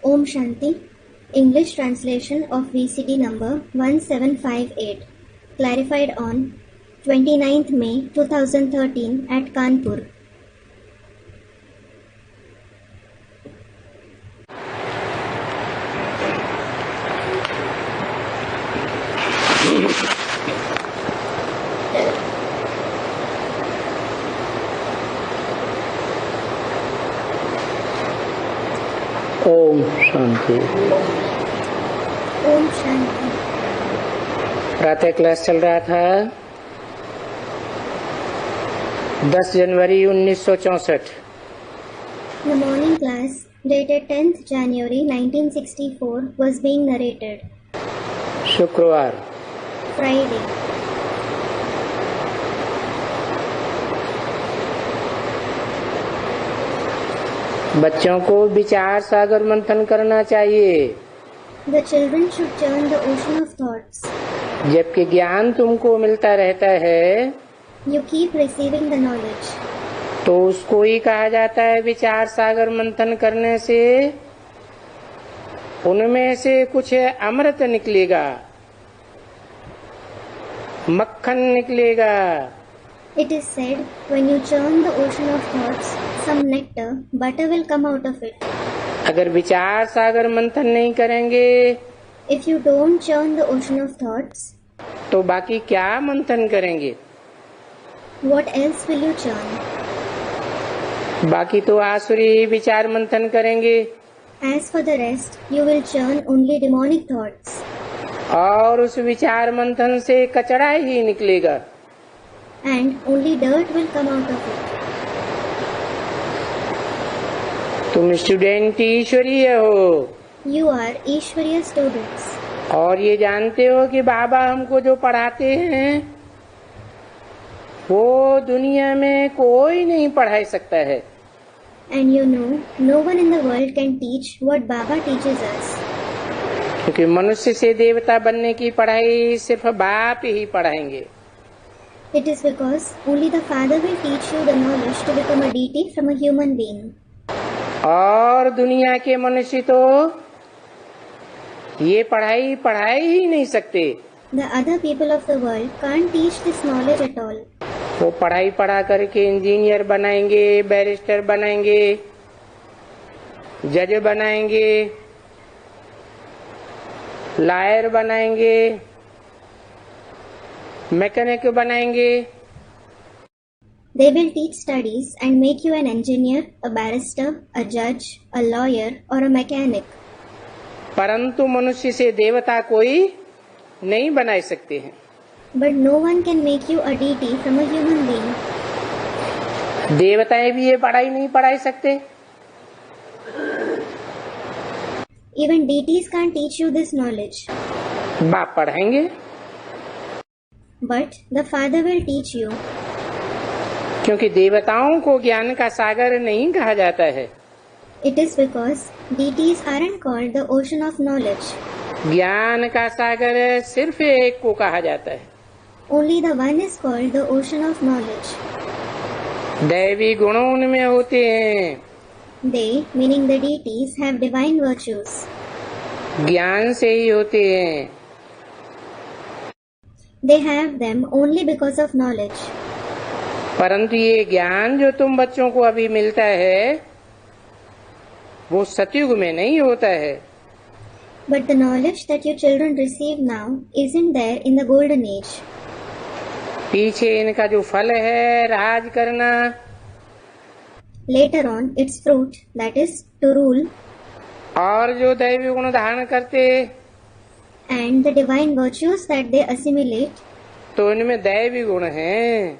Om Shanti. English translation of VCD number 1758. Clarified on 29th May 2013 at Kanpur. Om Shanti. Om Shanti. प्रातः class चल रहा था 10 जनवरी 1964। The morning class dated 10th January 1964 was being narrated. शुक्रवार। Friday. बच्चों को विचार सागर मंथन करना चाहिए। The children should churn the ocean of thoughts. जबकि ज्ञान तुमको मिलता रहता है, You keep receiving the knowledge. तो उसको ही कहा जाता है विचार सागर मंथन करने से उनमें से कुछ अमृत निकलेगा, मक्खन निकलेगा। It is said, when you churn the ocean of thoughts, some nectar, butter will come out of it. अगर विचार सागर मंथन नहीं करेंगे If you don't churn the ocean of thoughts, तो बाकी क्या मंथन करेंगे? what else will you churn? बाकी तो आसुरी विचार मंथन करेंगे As for the rest, you will churn only demonic thoughts. और उस विचार मंथन से कचरा ही निकलेगा। And only dirt will come out of it. तुम स्टूडेंट ईश्वरीय हो You are Ishwariya students. और ये जानते हो कि बाबा हमको जो पढ़ाते हैं वो दुनिया में कोई नहीं पढ़ा सकता है। And you know, no one in the world can teach what Baba teaches us. क्योंकि मनुष्य से देवता बनने की पढ़ाई सिर्फ बाप ही पढ़ाएंगे। It is because only the Father will teach you the knowledge to become a deity from a human being. और दुनिया के मनुष्य तो ये पढ़ाई ही नहीं सकते। The other people of the world can't teach this knowledge at all. वो पढ़ा करके इंजीनियर बनाएंगे, बैरिस्टर बनाएंगे, जज बनाएंगे, लॉयर बनाएंगे, मैकेनिक बनाएंगे। They will teach studies and make you an engineer, a barrister, a judge, a lawyer or a mechanic. परंतु मनुष्य से देवता कोई नहीं बना सकते हैं। But no one can make you a deity from a human being. देवताएं भी ये पढ़ाई नहीं पढ़ा सकते। Even deities can't teach you this knowledge. बाप पढ़ाएंगे। But the Father will teach you. क्योंकि देवताओं को ज्ञान का सागर नहीं कहा जाता है। It is because deities aren't called the ocean of knowledge. ज्ञान का सागर सिर्फ एक को कहा जाता है। Only the one is called the ocean of knowledge. दैवी गुणों उनमें होते हैं। They, meaning the deities, have divine virtues. ज्ञान से ही होते हैं। They have them only because of knowledge. परंतु ये ज्ञान जो तुम बच्चों को अभी मिलता है वो सतयुग में नहीं होता है। But the knowledge that your children receive now isn't there in the golden age. पीछे इनका जो फल है राज करना, Later on, its fruit, that is, to rule, और जो दैवी गुण धारण करते and the divine virtues that they assimilate, तो इनमें दैवी गुण हैं।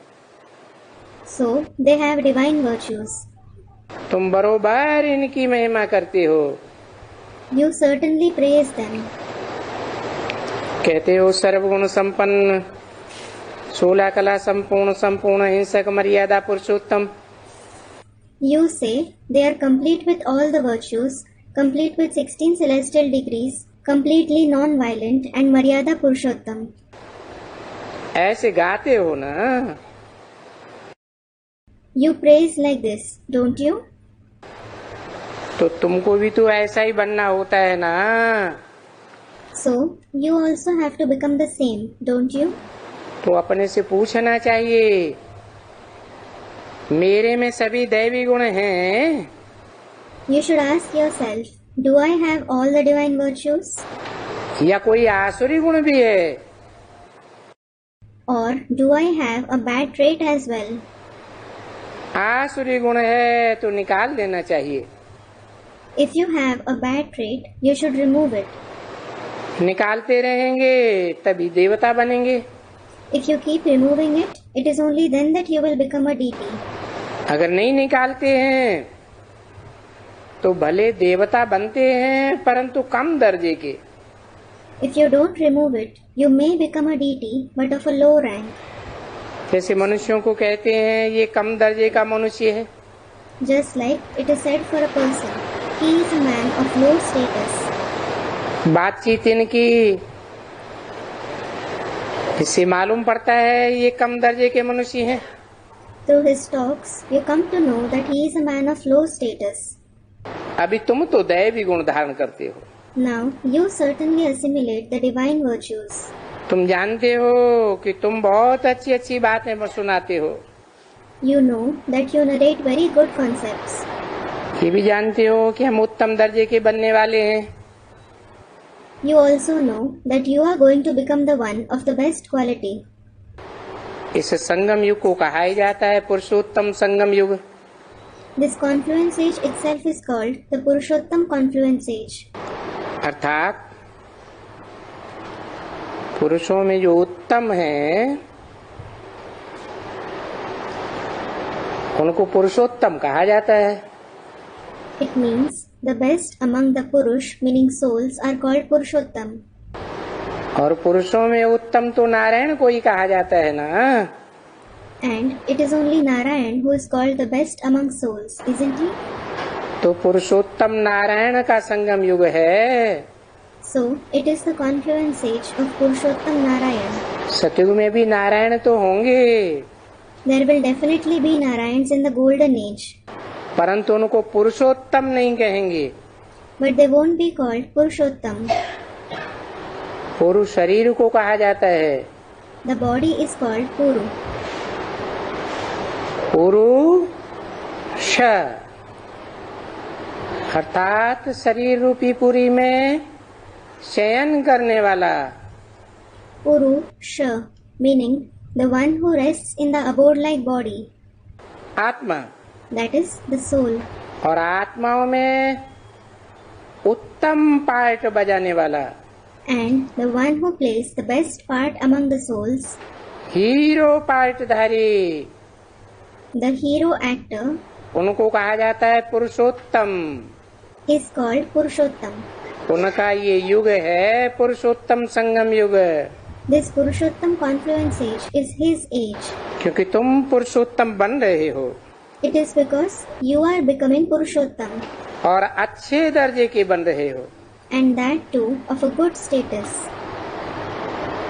so they have divine virtues. तुम बरोबर इनकी महिमा करते हो। You certainly praise them. कहते हो सर्वगुण संपन्न, 16 कला संपूर्ण, संपूर्ण हिंसक, मर्यादा पुरुषोत्तम। You say they are complete with all the virtues, complete with 16 celestial degrees, completely non-violent and Maryada Purushottam. ऐसे गाते हो ना? You praise like this, don't you? तो तुमको भी तो ऐसा ही बनना होता है ना। So, you also have to become the same, don't you? तो अपने से पूछना चाहिए, मेरे में सभी दैवी गुण हैं? You should ask yourself, do I have all the divine virtues? या कोई आसुरी गुण भी है? Or do I have a bad trait as well? आसुरी गुण है तो निकाल देना चाहिए। If you have a bad trait, you should remove it. निकालते रहेंगे तभी देवता बनेंगे। If you keep removing it, it is only then that you will become a deity. अगर नहीं निकालते हैं तो भले देवता बनते हैं परंतु कम दर्जे के। If you don't remove it, you may become a deity, but of a low rank. जैसे मनुष्यों को कहते हैं ये कम दर्जे का मनुष्य है। Just like it is said for a person, he is a man of low status. बातचीत इनकी इससे मालूम पड़ता है ये कम दर्जे के मनुष्य हैं। Through his talks, you come to know that he is a man of low status. अभी तुम तो दैवी गुण धारण करते हो। Now, you certainly assimilate the divine virtues. तुम जानते हो कि तुम बहुत अच्छी अच्छी बातें सुनाते हो। You know that you narrate very good concepts. ये भी जानते हो कि हम उत्तम दर्जे के बनने वाले हैं। You also know that you are going to become the one of the best quality. इस संगम युग को कहा ही जाता है पुरुषोत्तम संगम युग। This confluence age itself is called the Purushottam confluence age. अर्थात पुरुषों में जो उत्तम है उनको पुरुषोत्तम कहा जाता है। It means the best among the Purush, meaning souls, are called Purushottam. और पुरुषों में उत्तम तो नारायण को ही कहा जाता है ना। And it is only Narayan who is called the best among souls, isn't he? तो पुरुषोत्तम नारायण का संगम युग है। So, it is the confluence age of Purushottam Narayan. सतयुग में भी नारायण तो होंगे There will definitely be Narayans in the golden age, परंतु उनको पुरुषोत्तम नहीं कहेंगे। but they won't be called Purushottam. पुरुष शरीर को कहा जाता है। The body is called Puru. पुरुष अर्थात शरीर रूपी पुरी में शयन करने वाला। Purusha, meaning the one who rests in the abode-like body, आत्मा that is the soul. और आत्माओं में उत्तम पार्ट बजाने वाला। And the one who plays the best part among the souls, hero पार्टधारी, the hero actor, उनको कहा जाता है पुरुषोत्तम। is called Purushottam. उनका ये युग है पुरुषोत्तम संगम युग। This Purushottam confluence age is his age. क्योंकि तुम पुरुषोत्तम बन रहे हो It is because you are becoming Purushottam, और अच्छे दर्जे के बन रहे हो, and that too of a good status.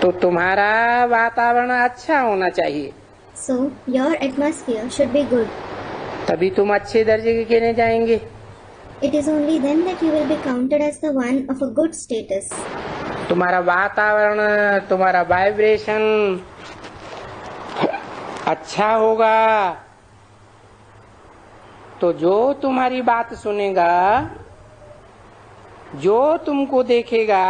तो तुम्हारा वातावरण अच्छा होना चाहिए, So, your atmosphere should be good. तभी तुम अच्छे दर्जे के गिने जाएंगे। It is only then that you will be counted as the one of a good status. तुम्हारा वातावरण, तुम्हारा वाइब्रेशन अच्छा होगा तो जो तुम्हारी बात सुनेगा, जो तुमको देखेगा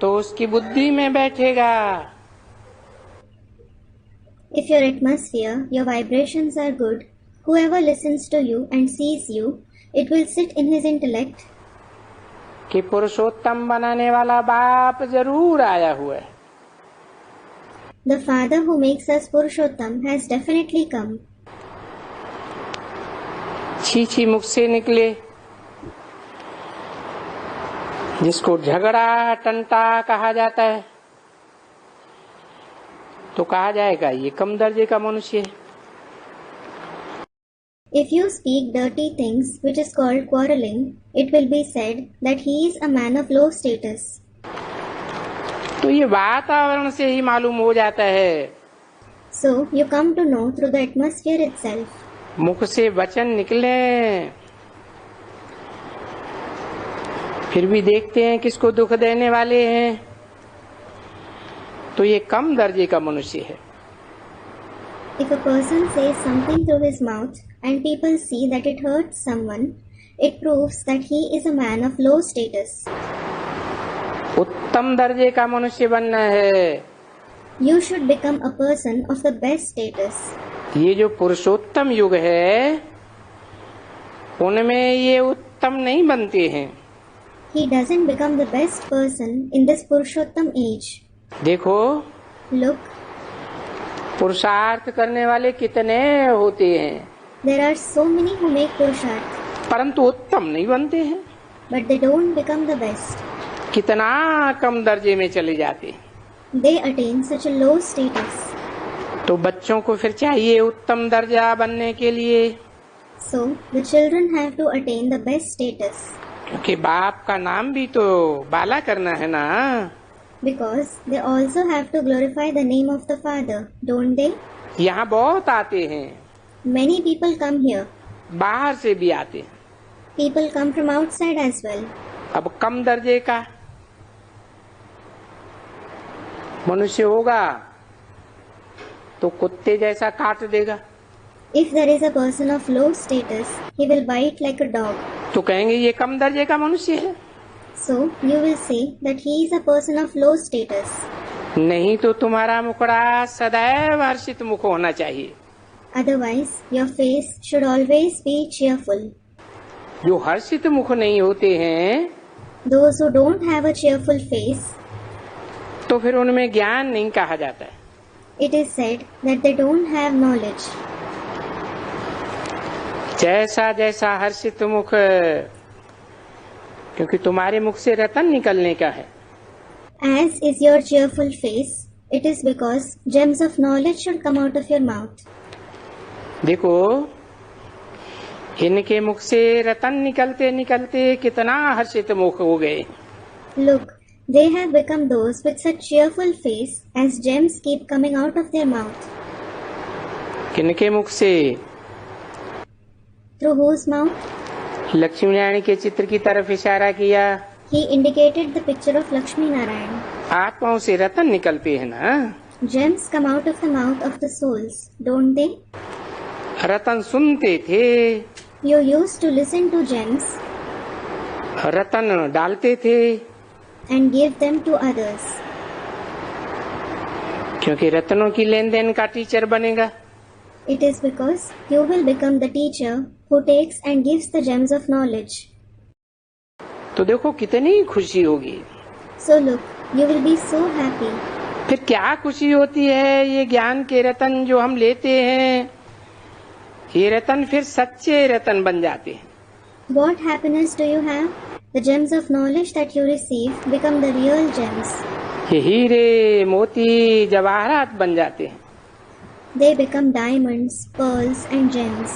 तो उसकी बुद्धि में बैठेगा। If your atmosphere, your vibrations are good, whoever listens to you and sees you, it will sit in his intellect कि पुरुषोत्तम बनाने वाला बाप जरूर आया हुआ है। the Father who makes us Purushottam has definitely come. छी मुख से निकले जिसको झगड़ा टंटा कहा जाता है तो कहा जाएगा ये कम दर्जे का मनुष्य है। If you speak dirty things, which is called quarreling, it will be said that he is a man of low status. तो ये वातावरण से ही मालूम हो जाता है। So, you come to know through the atmosphere itself. मुख से वचन निकले फिर भी देखते हैं किसको दुख देने वाले हैं, तो ये कम दर्जे का मनुष्य है। If a person says something through his mouth and people see that it hurts someone, it proves that he is a man of low status. उत्तम दर्जे का मनुष्य बनना है। You should become a person of the best status. ये जो पुरुषोत्तम युग है, उनमें ये उत्तम नहीं बनते हैं। He doesn't become the best person in this Purushottam age. देखो, Look, पुरुषार्थ करने वाले कितने होते हैं, there are so many who make Purusharth, परंतु उत्तम नहीं बनते हैं। but they don't become the best. कितना कम दर्जे में चले जाते हैं। They attain such a low status. तो बच्चों को फिर चाहिए उत्तम दर्जा बनने के लिए, So, the children have to attain the best status. क्योंकि बाप का नाम भी तो बाला करना है ना। Because they also have to glorify the name of the Father, don't they? यहाँ बहुत आते हैं, Many people come here. बाहर से भी आते हैं। People come from outside as well. अब कम दर्जे का मनुष्य होगा तो कुत्ते जैसा काट देगा, If there is a person of low status, he will bite like a dog. तो कहेंगे ये कम दर्जे का मनुष्य है। So, you will say that he is a person of low status. नहीं तो तुम्हारा मुखड़ा सदैव हर्षित मुख होना चाहिए। Otherwise, your face should always be cheerful. जो हर्षित मुख नहीं होते हैं, Those who don't have a cheerful face, तो फिर उनमें ज्ञान नहीं कहा जाता है। it is said that they don't have knowledge. जैसा जैसा हर्षित मुख, क्योंकि तुम्हारे मुख से रतन निकलने का है। As is your cheerful face, it is because gems of knowledge should come out of your mouth. देखो, इनके मुख से रतन निकलते निकलते कितना हर्षित मुख हो गए। Look, they have become those with such cheerful face as gems keep coming out of their mouth. किनके मुख से? Through whose mouth? Lakshmi Narayan के चित्र की तरफ इशारा किया। He indicated the picture of Lakshmi Narayan. आत्माओं से रतन निकलते हैं ना। Gems come out of the mouth of the souls, don't they? रतन सुनते थे, You used to listen to gems रतन डालते थे, and give them to others. क्योंकि रत्नों की लेन देन का टीचर बनेगा। It is because you will become the teacher who takes and gives the gems of knowledge. तो देखो कितनी खुशी होगी। So look, you will be so happy. फिर क्या खुशी होती है, ये ज्ञान के रतन जो हम लेते हैं, ये रतन फिर सच्चे रतन बन जाते हैं। What happiness do you have? The gems of knowledge that you receive become the real gems. ये हीरे मोती जवाहरात बन जाते हैं। They become diamonds, pearls and gems.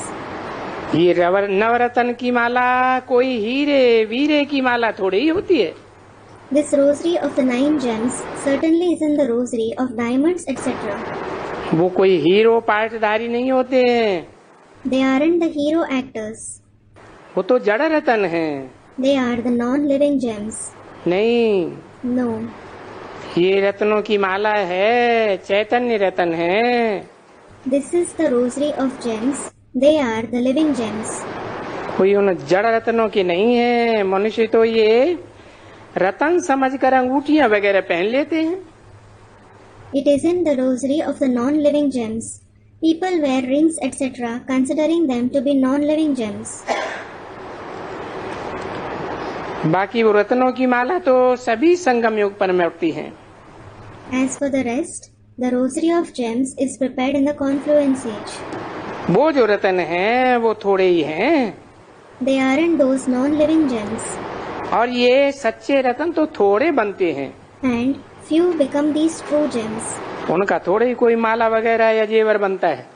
ये नवरत्न की माला कोई हीरे वीरे की माला थोड़ी ही होती है। This rosary of the 9 gems certainly isn't the rosary of diamonds, etc. वो कोई हीरो पार्टधारी नहीं होते हैं, They aren't the hero actors. वो तो जड़ रतन है। They are the non-living gems. नहीं, No, ये रत्नों की माला है, चैतन्य रतन है। this is the rosary of gems. They are the living gems. कोई उन जड़ रत्नों की नहीं है। मनुष्य तो ये रतन समझकर अंगूठियां वगैरह पहन लेते हैं। It isn't the rosary of the non-living gems. People wear rings, etc., considering them to be non-living gems. बाकी वो रत्नों की माला तो सभी संगम युग पर मिलती हैं। As for the rest, the rosary of gems is prepared in the confluence age. वो जो रतन हैं वो थोड़े ही हैं, They aren't those non-living gems. और ये सच्चे रतन तो थोड़े बनते हैं। And few become these true gems. उनका थोड़े ही कोई माला वगैरह या जेवर बनता है।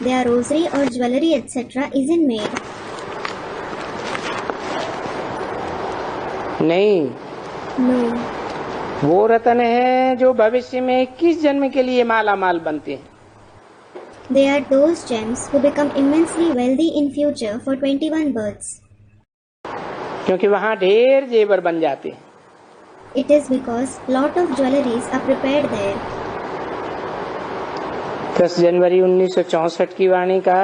Their rosary or jewelry, etc., isn't made. नहीं, No, वो रतन है जो भविष्य में 21 जन्म के लिए माला माल बनते हैं। they are those gems who become immensely wealthy in future for 21 births. क्योंकि वहाँ ढेर जेवर बन जाते हैं। It is because lot of jewelries are prepared there. 10 जनवरी 1964 की वाणी का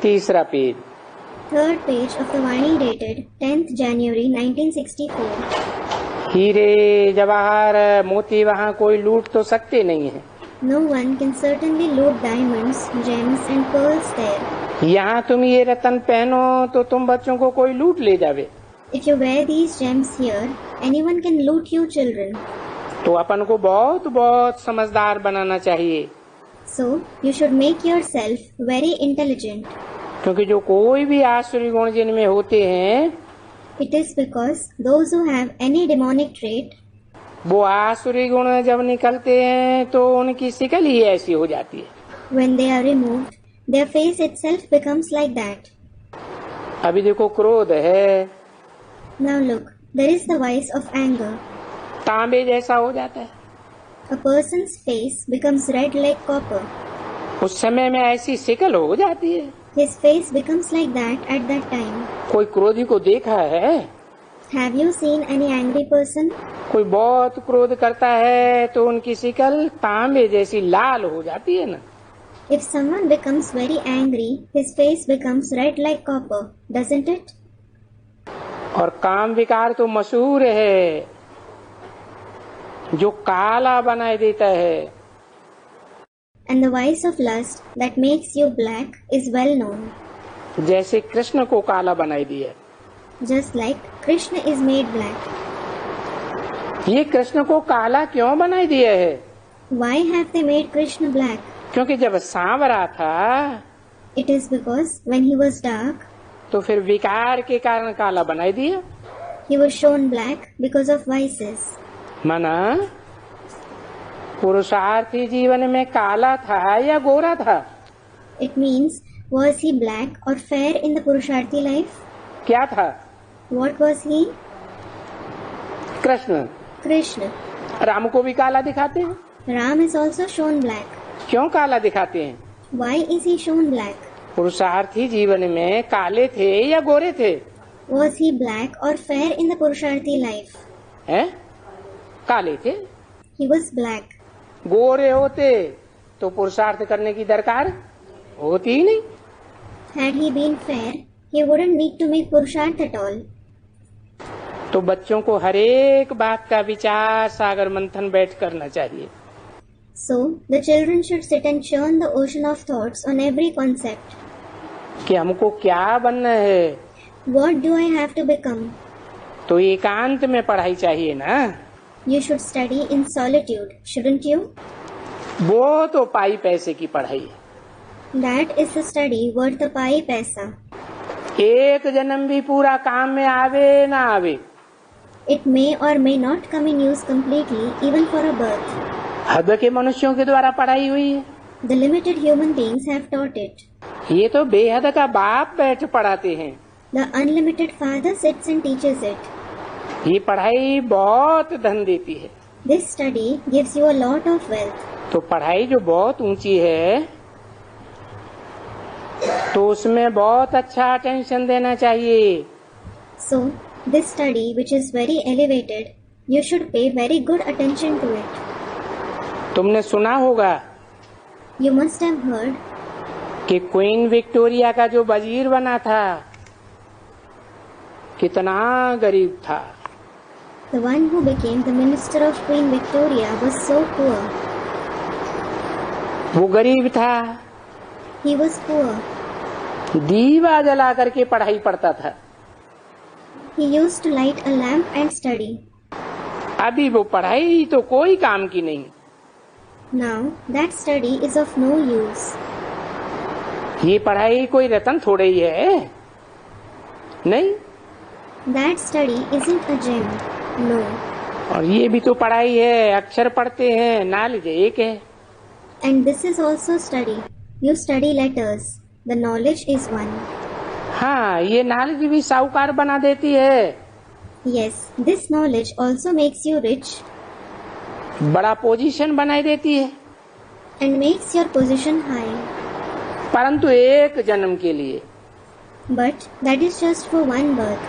3रा page. Third page of the Vani dated 10th January 1964. हीरे जवाहर मोती वहाँ कोई लूट तो सकते नहीं है। No one can certainly loot diamonds, gems and pearls there. यहाँ तुम ये रतन पहनो तो तुम बच्चों को कोई लूट ले जावे। If you wear these gems here, anyone can loot you children. तो अपन को बहुत बहुत समझदार बनाना चाहिए। So, you should make yourself very intelligent. क्योंकि जो कोई भी आसुरी गुण जिनमें होते हैं, It is because those who have any demonic trait, वो आसुरी गुण जब निकलते हैं तो उनकी शिकल ही ऐसी हो जाती है। when they are removed, their face itself becomes like that. अभी देखो क्रोध है, Now look, there is the vice of anger. तांबे जैसा हो जाता है। A person's face becomes red like copper. उस समय में ऐसी शिकल हो जाती है। His face becomes like that at that time. कोई क्रोधी को देखा है? Have you seen any angry person? कोई बहुत क्रोध करता है तो उनकी शिकल तांबे जैसी लाल हो जाती है ना। If someone becomes very angry, his face becomes red like copper, doesn't it? और काम विकार तो मशहूर है, जो काला बनाए देता है। And the vice of lust that makes you black is well known. जैसे कृष्ण को काला बनाई दिया। Just like Krishna is made black. ये कृष्ण को काला क्यों बनाई दिया है? Why have they made Krishna black? क्योंकि जब सांवरा था It is because when he was dark, तो फिर विकार के कारण काला बनाई दिया। he was shown black because of vices. माना पुरुषार्थी जीवन में काला था या गोरा था? It means, was he black or fair in the Purusharthi life? क्या था? What was he? Krishna. Krishna. Ram को भी काला दिखाते हैं। Ram is also shown black. क्यों काला दिखाते हैं? Why is he shown black? पुरुषार्थी जीवन में काले थे या गोरे थे? Was he black or fair in the Purusharthi life? हैं? काले थे। He was black. गोरे होते तो पुरुषार्थ करने की दरकार होती ही नहीं। Had he been fair, he wouldn't need to make Purusharth at all. तो बच्चों को हर एक बात का विचार सागर मंथन बैठ करना चाहिए। So, the children should sit and churn the ocean of thoughts on every concept. कि हमको क्या बनना है। What do I have to become? तो एकांत में पढ़ाई चाहिए ना। You should study in solitude, shouldn't you? वो तो पाई पैसे की पढ़ाई है। That is the study worth a pai paisa. एक जन्म भी पूरा काम में आवे ना आवे, It may or may not come in use completely, even for a birth. हद के मनुष्यों के द्वारा पढ़ाई हुई है। The limited human beings have taught it. ये तो बेहद का बाप बैठ पढ़ाते हैं। The unlimited Father sits and teaches it. ये पढ़ाई बहुत धन देती है। This study gives you a lot of wealth. तो पढ़ाई जो बहुत ऊंची है तो उसमें बहुत अच्छा अटेंशन देना चाहिए। So, this study, which is very elevated, you should pay very good attention to it. तुमने सुना होगा You must have heard कि क्वीन विक्टोरिया का जो वजीर बना था कितना गरीब था। the one who became the minister of Queen Victoria was so poor. वो गरीब था, He was poor. दीवा जला करके पढ़ाई पढ़ता था। He used to light a lamp and study. अभी वो पढ़ाई तो कोई काम की नहीं। Now, that study is of no use. ये पढ़ाई कोई रतन थोड़े ही है, नहीं। That study isn't a gem. No. और ये भी तो पढ़ाई है, अक्षर पढ़ते हैं, नॉलेज एक है। And this is also study. You study letters. The knowledge is one. हाँ, ये नॉलेज भी साहूकार बना देती है। Yes, this knowledge also makes you rich बड़ा पोजीशन बनाई देती है, and makes your position high. परंतु एक जन्म के लिए। But that is just for one birth.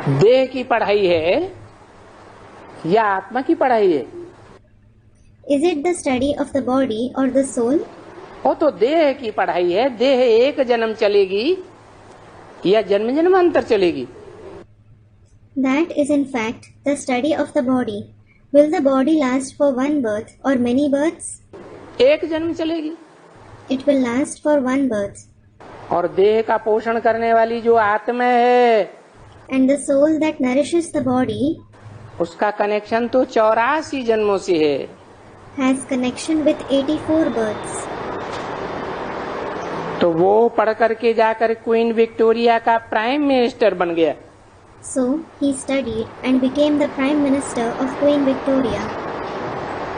देह की पढ़ाई है या आत्मा की पढ़ाई है? Is it the study of the body or the soul? वो तो देह की पढ़ाई है। देह एक जन्म चलेगी या जन्म जन्मांतर चलेगी? That is in fact the study of the body. Will the body last for one birth or many births? एक जन्म चलेगी। It will last for one birth. और देह का पोषण करने वाली जो आत्मा है, And the soul that nourishes the body उसका कनेक्शन तो 84 जन्मों से है। has connection with 84 births. तो वो पढ़ करके जाकर क्वीन विक्टोरिया का प्राइम मिनिस्टर बन गया। So he studied and became the Prime Minister of Queen Victoria.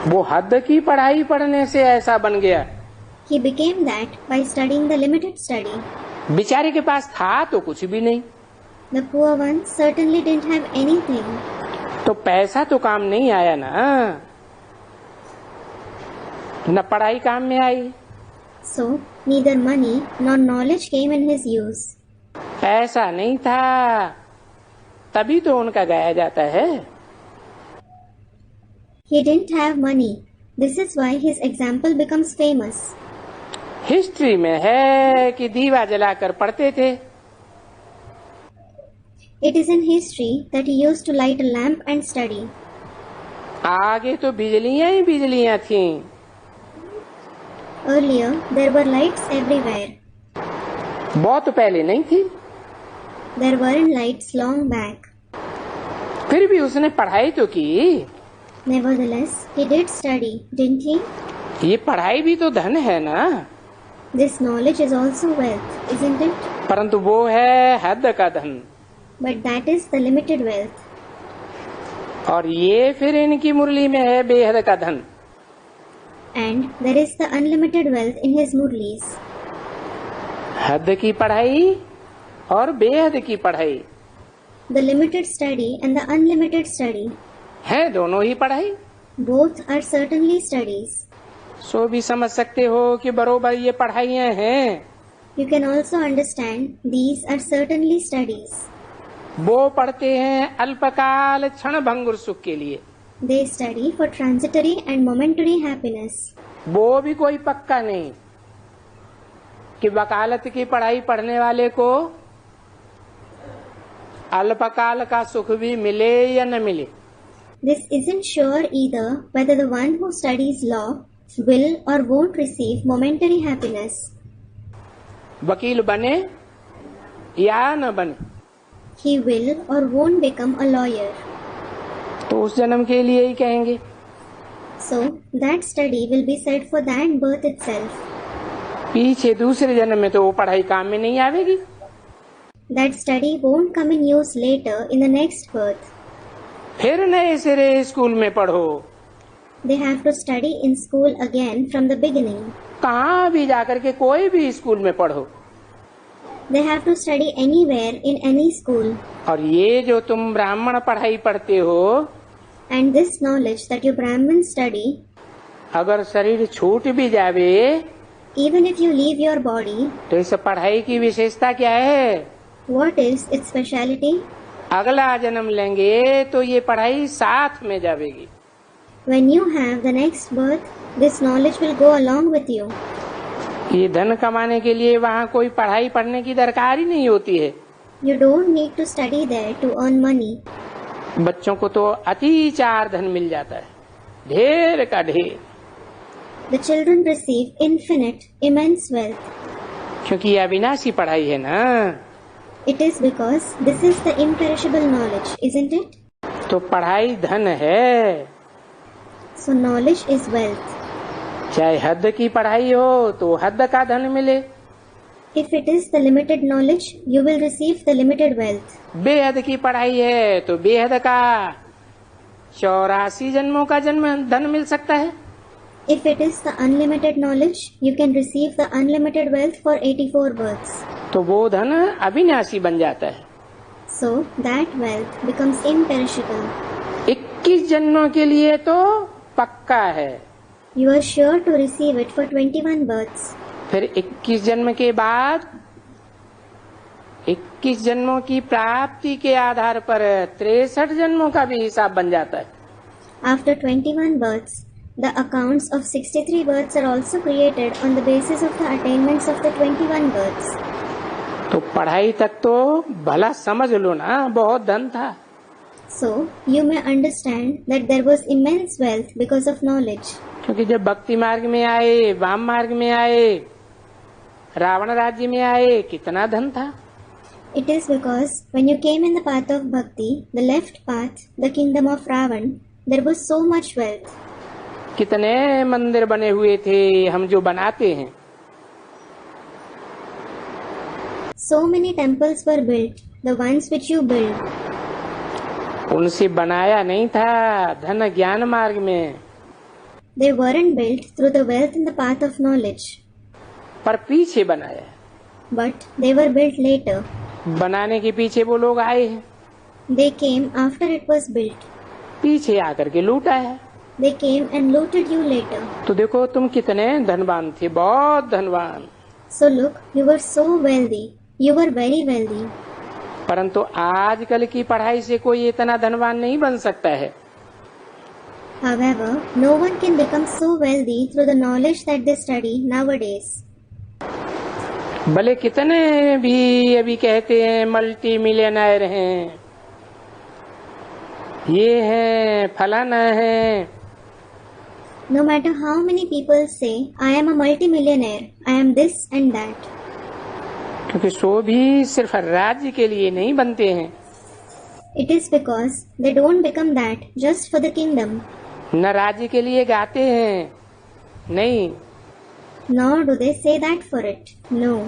वो हद की पढ़ाई पढ़ने से ऐसा बन गया। He became that by studying the limited study. बेचारे के पास था तो कुछ भी नहीं। The poor one certainly didn't have anything. तो पैसा तो काम नहीं आया ना, न पढ़ाई काम में आई। So neither money nor knowledge came in his use. पैसा नहीं था तभी तो उनका गाया जाता है। He didn't have money. This is why his example becomes famous. History में है कि दीवा जलाकर पढ़ते थे। It is in history that he used to light a lamp and study. आगे तो बिजलियां ही बिजलियां थीं। Earlier, there were lights everywhere. बहुत पहले नहीं थी। There weren't lights long back. फिर भी उसने पढ़ाई तो की। Nevertheless, he did study, didn't he? ये पढ़ाई भी तो धन है ना। This knowledge is also wealth, isn't it? परंतु वो है हद का धन। But that is the limited wealth. और ये फिर इनकी मुरली में है बेहद का धन। And there is the unlimited wealth in his murlis. हद की पढ़ाई और बेहद की पढ़ाई The limited study and the unlimited study. है दोनों ही पढ़ाई। Both are certainly studies. सो भी समझ सकते हो कि बरोबर ये पढ़ाइयाँ हैं। You can also understand these are certainly studies. वो पढ़ते हैं अल्पकाल क्षण भंगुर सुख के लिए। They study for transitory and momentary happiness. वो भी कोई पक्का नहीं कि वकालत की पढ़ाई पढ़ने वाले को अल्पकाल का सुख भी मिले या न मिले। This isn't sure either whether the one who studies law will or won't receive momentary happiness. वकील बने या न बने, He will or won't become a lawyer. तो उस जन्म के लिए ही कहेंगे। So that study will be said for that birth itself. पीछे दूसरे जन्म में तो वो पढ़ाई काम में नहीं आवेगी। That study won't come in use later in the next birth. फिर नए सिरे स्कूल में पढ़ो। They have to study in school again from the beginning. कहाँ भी जाकर के कोई भी स्कूल में पढ़ो। They have to study anywhere in any school. और ये जो तुम ब्राह्मण पढ़ाई पढ़ते हो, And this knowledge that you Brahmins study, अगर शरीर छूट भी जावे even if you leave your body, तो इस पढ़ाई की विशेषता क्या है? what is its speciality? अगला जन्म लेंगे तो ये पढ़ाई साथ में जावेगी। When you have the next birth, this knowledge will go along with you. ये धन कमाने के लिए वहाँ कोई पढ़ाई पढ़ने की दरकार ही नहीं होती है। You don't need to study there to earn money. बच्चों को तो अतिचार धन मिल जाता है, ढेर का ढेर। The children receive infinite, immense wealth. क्योंकि ये अविनाशी पढ़ाई है ना। It is because this is the imperishable knowledge, isn't it? तो पढ़ाई धन है। So knowledge is wealth. चाहे हद की पढ़ाई हो तो हद का धन मिले, If it is the limited knowledge, you will receive the limited wealth. बेहद की पढ़ाई है तो बेहद का 84 जन्मों का जन्म धन मिल सकता है। If it is the unlimited knowledge, you can receive the unlimited wealth for 84 births. तो वो धन अविनाशी बन जाता है। So that wealth becomes imperishable. 21 जन्मों के लिए तो पक्का है। You are sure to receive it for 21 births. फिर 21 जन्म के बाद 21 जन्मों की प्राप्ति के आधार पर 63 जन्मों का भी हिसाब बन जाता है। After 21 births, the accounts of 63 births are also created on the basis of the attainments of the 21 births. तो पढ़ाई तक तो भला समझ लो ना, बहुत धन था। So, you may understand that there was immense wealth because of knowledge. क्योंकि जब भक्ति मार्ग में आए, वाम मार्ग में आए, रावण राज्य में आए, कितना धन था। It is because when you came in the path of bhakti, the left path, the kingdom of Ravan, there was so much wealth. कितने मंदिर बने हुए थे हम जो बनाते हैं। So many temples were built, the ones which you build. उनसे बनाया नहीं था धन ज्ञान मार्ग में। They weren't built through the wealth in the path of knowledge, पर पीछे बनाया। but they were built later. बनाने के पीछे वो लोग आए हैं, They came after it was built. पीछे आकर के लूटा है। They came and looted you later. तो देखो तुम कितने धनवान थे, बहुत धनवान। So look, you were so wealthy. You were very wealthy. परंतु आजकल की पढ़ाई से कोई इतना धनवान नहीं बन सकता है। However, no one can become so wealthy through the knowledge that they study nowadays. भले कितने भी अभी कहते हैं मल्टी मिलियनर हैं, ये है फलाना है। No matter how many people say, I am a multimillionaire, I am this and that. क्योंकि सो भी सिर्फ राज्य के लिए नहीं बनते हैं। It is because they don't become that just for the kingdom. न राज्य के लिए गाते हैं, नहीं। Nor do they say that for it. No.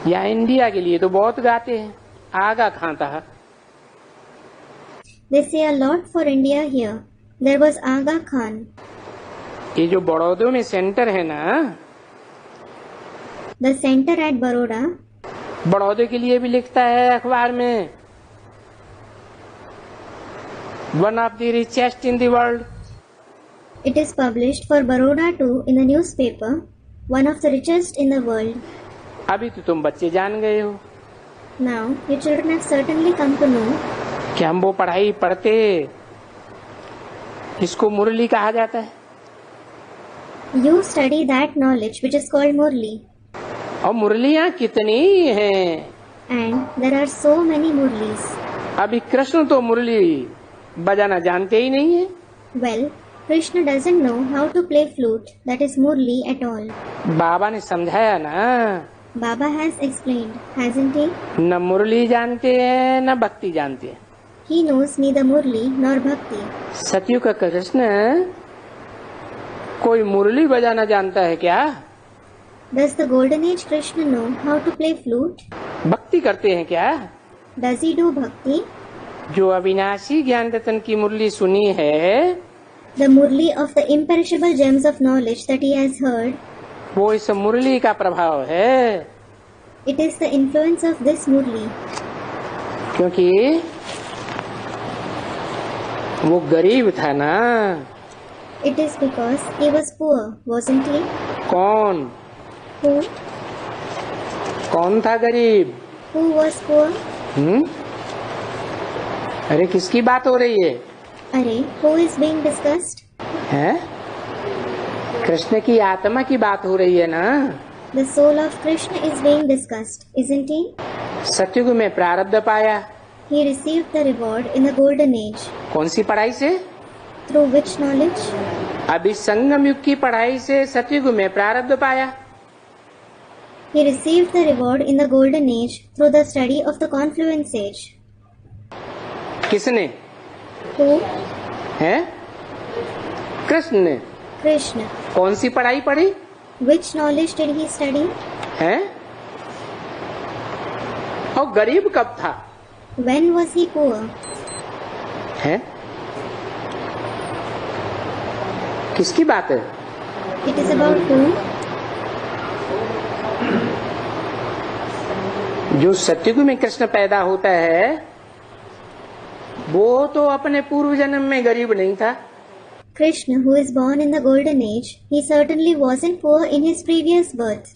या इंडिया के लिए तो बहुत गाते हैं, आगा खां था। They say a lot for India here. There was Aga Khan. ये जो बड़ौदे में सेंटर है ना, The center at Baroda. बड़ौदे के लिए भी लिखता है अखबार में, one of the richest in the world. It is published for Baroda too in the newspaper, one of the richest in the world. अभी तो तुम बच्चे जान गए हो Now, your children have certainly come to know कि हम वो पढ़ाई पढ़ते, इसको मुरली कहा जाता है। you study that knowledge which is called Murli. और मुरलियाँ कितनी हैं। And there are so many Murlis. अभी कृष्ण तो मुरली बजाना जानते ही नहीं है। Well, Krishna doesn't know how to play flute, that is Murli at all. बाबा ने समझाया ना, Baba has explained, hasn't he? न मुरली जानते हैं न भक्ति जानते हैं। He knows neither Murli nor Bhakti. सतयुग का कृष्ण कोई मुरली बजाना जानता है क्या? Does the Golden Age Krishna know how to play flute? भक्ति करते हैं क्या? Does he do Bhakti? जो अविनाशी ज्ञान रतन की मुरली सुनी है, The Murli of the imperishable gems of knowledge that he has heard, वो इस मुरली का प्रभाव है। it is the influence of this Murli. क्योंकि वो गरीब था ना। It is because he was poor, wasn't he? कौन Who? कौन था गरीब? Who was poor? अरे किसकी बात हो रही है? Arey, who is being discussed? हैं? कृष्ण की आत्मा की बात हो रही है ना। The soul of Krishna is being discussed, isn't he? सतयुग में प्रारब्ध पाया। He received the reward in the golden age. कौन सी पढ़ाई से? Through which knowledge? अभी संगम युग की पढ़ाई से सतयुग में प्रारब्ध पाया। He received the reward in the golden age through the study of the confluence age. किसने? Who? है? कृष्ण ने। Krishna. कौन सी पढ़ाई पढ़ी? Which knowledge did he study? है? और गरीब कब था? When was he poor? है? किसकी बात है? It is about whom? जो सतयुग में कृष्ण पैदा होता है, वो तो अपने पूर्व जन्म में गरीब नहीं था। Krishna, who is born in the golden age, he certainly wasn't poor in his previous birth.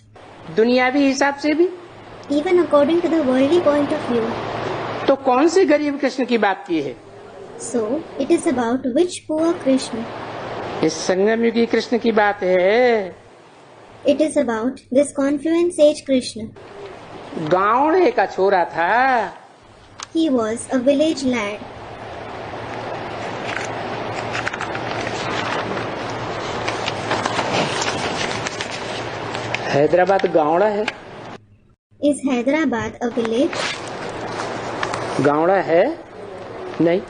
दुनियावी हिसाब से भी even according to the worldly point of view. तो कौन से गरीब कृष्ण की बात की है? So, it is about which poor Krishna? इस संगम युगी कृष्ण की बात है। It is about this confluence age Krishna. गाँव का छोरा था। He was a village lad. Hyderabad गाँवड़ा है। Is Hyderabad a village? गाँवड़ा है नहीं।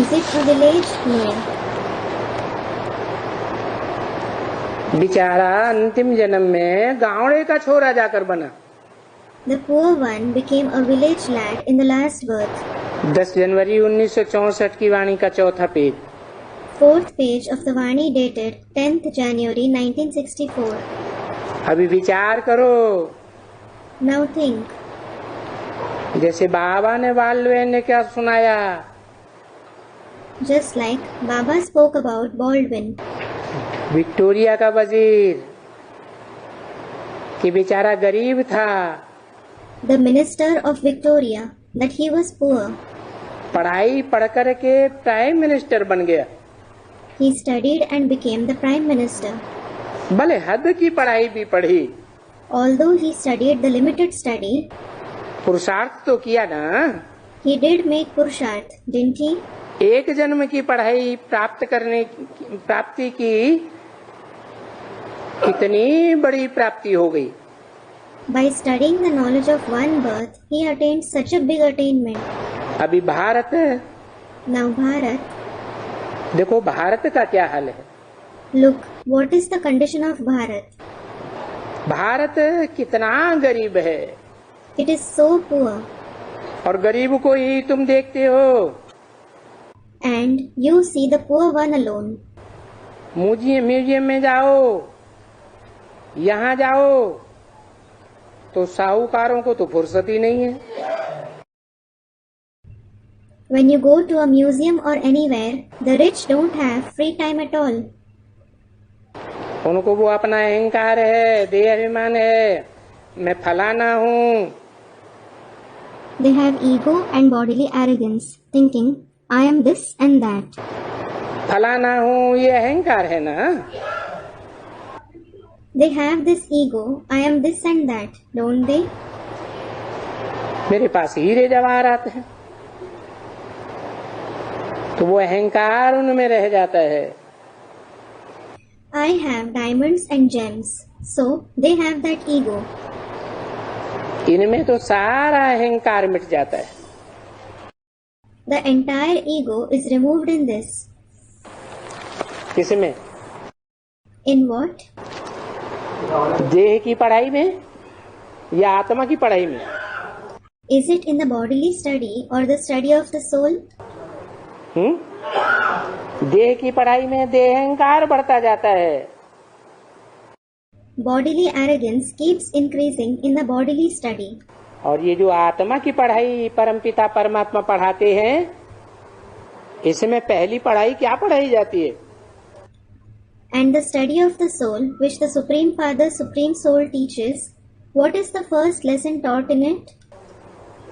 Is it a village? No. बेचारा अंतिम जन्म में गाँवड़े का छोरा जाकर बना। The poor one became a village lad in the last birth. 10 जनवरी 1964 की वाणी का चौथा page. 4th page of the Vani dated 10th January 1964. अभी विचार करो। Now think. जैसे बाबा ने बालवेन ने क्या सुनाया। Just like Baba spoke about Baldwin. Victoria का वजीर कि बेचारा गरीब था। The minister of Victoria, that he was poor. पढ़ाई पढ़ कर के प्राइम मिनिस्टर बन गया। He studied and became the prime minister. भले हद की पढ़ाई भी पढ़ी। Although he studied the limited study, पुरुषार्थ तो किया ना। he did make Purusharth, didn't he? एक जन्म की पढ़ाई प्राप्ति की कितनी बड़ी प्राप्ति हो गई। By studying the knowledge of one birth, he attained such a big attainment. अभी भारत Now Bharat, देखो भारत का क्या हाल है। look, what is the condition of Bharat? Bharat कितना गरीब है। It is so poor. और गरीब को ही तुम देखते हो। And you see the poor one alone. Museum में जाओ, यहाँ जाओ, तो साहूकारों को तो फुर्सत ही नहीं है। When you go to a museum or anywhere, the rich don't have free time at all. उनको वो अपना अहंकार है, देह अभिमान है, मैं फलाना हूँ। They have ego and bodily arrogance, thinking, I am this and that. फलाना हूँ ये अहंकार है ना। They have this ego, I am this and that, don't they? मेरे पास हीरे जवाहरात हैं, तो वो अहंकार उनमें रह जाता है। I have diamonds and gems, so they have that ego. इनमें तो सारा अहंकार मिट जाता है। The entire ego is removed in this. किसमें? In what? देह की पढ़ाई में या आत्मा की पढ़ाई में? Is it in the bodily study or the study of the soul? देह की पढ़ाई में देह अहंकार बढ़ता जाता है। Bodily arrogance keeps increasing in the bodily study. और ये जो आत्मा की पढ़ाई परमपिता परमात्मा पढ़ाते हैं, इसमें पहली पढ़ाई क्या पढ़ाई जाती है? And the study of the soul, which the Supreme Father, Supreme Soul teaches, what is the first lesson taught in it?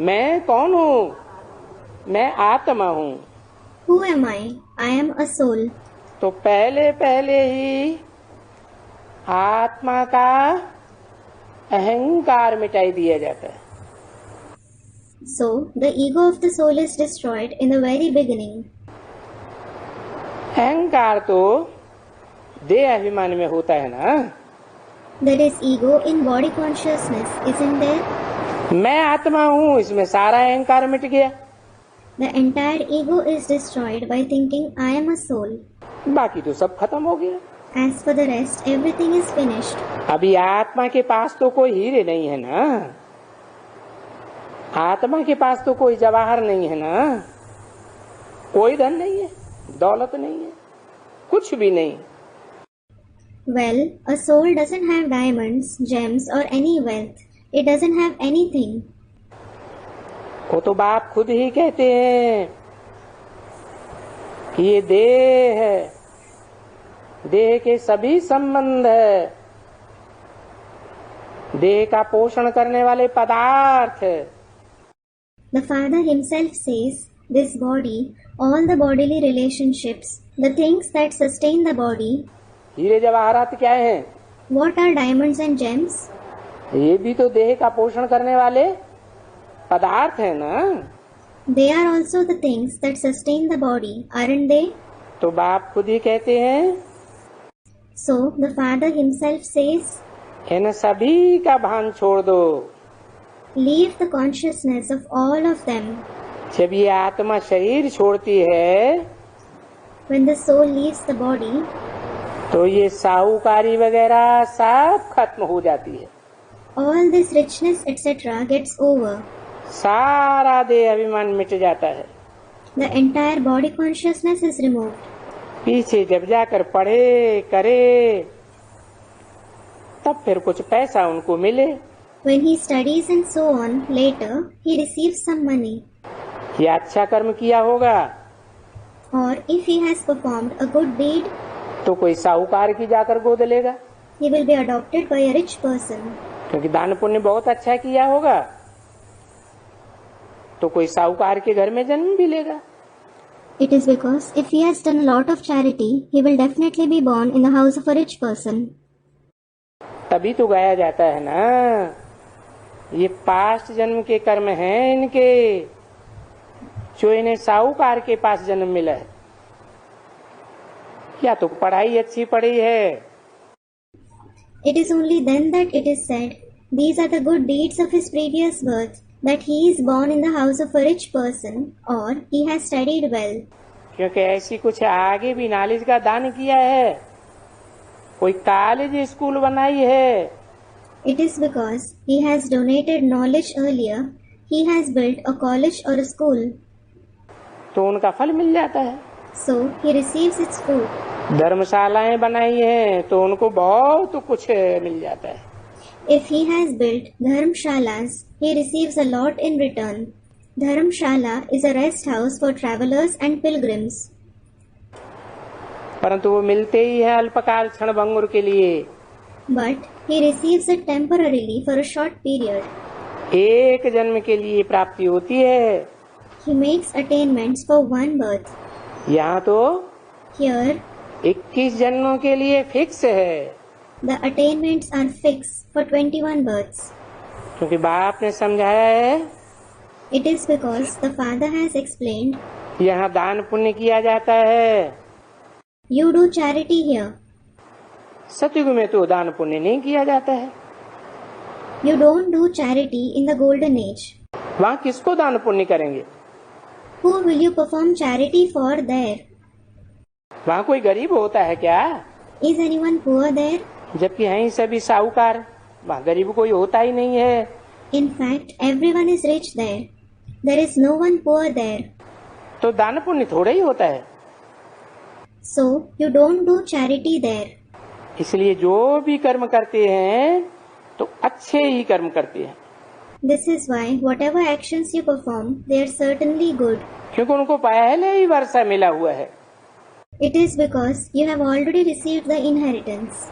मैं कौन हूँ? मैं आत्मा हूँ। Who am I? I am a soul. तो पहले ही आत्मा का अहंकार मिटाई दिया जाता है। So, the ego of the soul is destroyed in the very beginning. अहंकार तो देह अभिमान में होता है ना। There is ego in body consciousness, isn't there? मैं आत्मा हूँ, इसमें सारा अहंकार मिट गया। The entire ego is destroyed by thinking I am a soul. बाकी तो सब खत्म हो गया। As for the rest, everything is finished. अभी आत्मा के पास तो कोई हीरे नहीं है ना। आत्मा के पास तो कोई जवाहर नहीं है ना। कोई धन नहीं है, दौलत नहीं है, कुछ भी नहीं। Well, a soul doesn't have diamonds, gems or any wealth. It doesn't have anything. वो तो बाप खुद ही कहते हैं कि ये देह है, देह के सभी संबंध है, देह का पोषण करने वाले पदार्थ। The Father himself says, this body, all the bodily relationships, the things that sustain the body. हीरे जवाहरात क्या है? What are diamonds and gems? ये भी तो देह का पोषण करने वाले पदार्थ है ना। They are also the things that sustain the body, aren't they? तो बाप खुद ही कहते हैं, So the Father himself says, इन सभी का भान छोड़ दो। leave the consciousness of all of them. जब ये आत्मा शरीर छोड़ती है When the soul leaves the body, तो ये साहूकारी वगैरह सब खत्म हो जाती है। all this richness etc. gets over. सारा देह अभिमान मिट जाता है। The entire body consciousness is removed. पीछे जब जाकर पढ़े करे तब फिर कुछ पैसा उनको मिले। When he studies and so on, later he receives some money. ये अच्छा कर्म किया होगा Or if he has performed a good deed, तो कोई साहूकार की जाकर गोद लेगा, he will be adopted by a rich person. क्योंकि दान पुण्य बहुत अच्छा किया होगा तो कोई साहूकार के घर में जन्म भी लेगा। It is because if he has done a lot of charity, he will definitely be born in the house of a rich person. तभी तो गाया जाता है ना, ये पास्ट जन्म के कर्म हैं इनके, जो इन्हें साहूकार के पास जन्म मिला है। या तो पढ़ाई अच्छी पढ़ी है। It is only then that it is said, these are the good deeds of his previous birth, that he is born in the house of a rich person, or he has studied well. क्योंकि ऐसी कुछ आगे भी knowledge का दान किया है, कोई कॉलेज स्कूल बनाई है। It is because he has donated knowledge earlier, he has built a college or a school, तो उनका फल मिल जाता है। so he receives its fruit. धर्मशालाएं बनाई हैं तो उनको बहुत कुछ मिल जाता है। If he has built dharmshalas, he receives a lot in return. Dharamshala is a rest house for travelers and pilgrims. परंतु वो मिलते ही है अल्पकाल क्षण भंगुर के लिए। But he receives it temporarily for a short period. एक जन्म के लिए प्राप्ति होती है। He makes attainments for one birth. यहाँ तो Here, 21 जन्मों के लिए फिक्स है, the attainments are fixed for 21 births. क्योंकि बाप ने समझाया है, It is because the Father has explained, यहाँ दान पुण्य किया जाता है। you do charity here. सतयुग में तो दान पुण्य नहीं किया जाता है। You don't do charity in the golden age. वहाँ किसको दान पुण्य करेंगे? Who will you perform charity for there? वहाँ कोई गरीब होता है क्या? Is anyone poor there? जबकि हैं सभी साहूकार, वहाँ गरीब कोई होता ही नहीं है। In fact, everyone is rich there. There is no one poor there. तो दान पुण्य थोड़ा ही होता है। So, you don't do charity there. इसलिए जो भी कर्म करते हैं तो अच्छे ही कर्म करते हैं। This is why whatever actions you perform, they are certainly good. क्योंकि उनको पहले ही वर्षा मिला हुआ है। It is because you have already received the inheritance.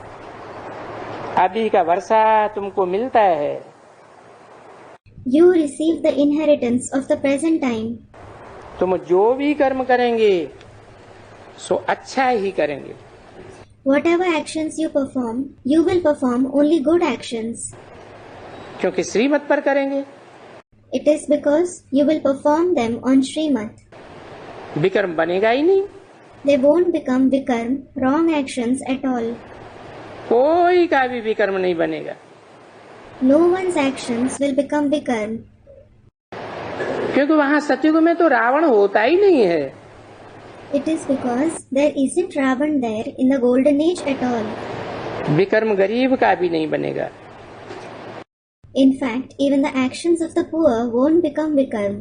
अभी का वर्षा तुमको मिलता है। You receive the inheritance of the present time. तुम जो भी कर्म करेंगे सो अच्छा ही करेंगे। Whatever actions you perform, you will perform only good actions. क्योंकि श्रीमत पर करेंगे। It is because you will perform them on Srimad. विकर्म बनेगा ही नहीं। They won't become vikarm, wrong actions at all. कोई का भी विकर्म नहीं बनेगा। No one's actions will become vikarm. क्योंकि वहाँ सतयुग में तो रावण होता ही नहीं है। It is because there isn't Ravan there in the golden age at all. विकर्म गरीब का भी नहीं बनेगा। In fact, even the actions of the poor won't become vikarm.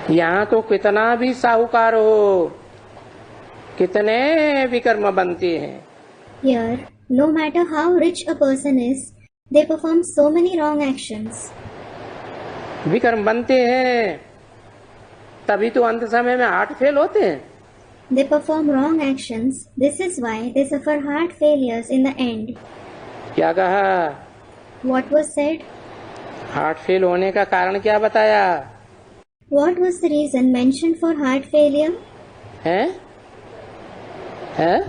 यहाँ तो कितना भी साहूकार हो, कितने विकर्म बनते हैं। Here, no matter how rich a person is, they perform so many wrong actions. विकर्म बनते हैं तभी तो अंत समय में हार्ट फेल होते हैं। They perform wrong actions. This is why they suffer heart failures in the end. क्या कहा? What was said? Heart fail होने का कारण क्या बताया? What was the reason mentioned for heart failure? हैं? हैं?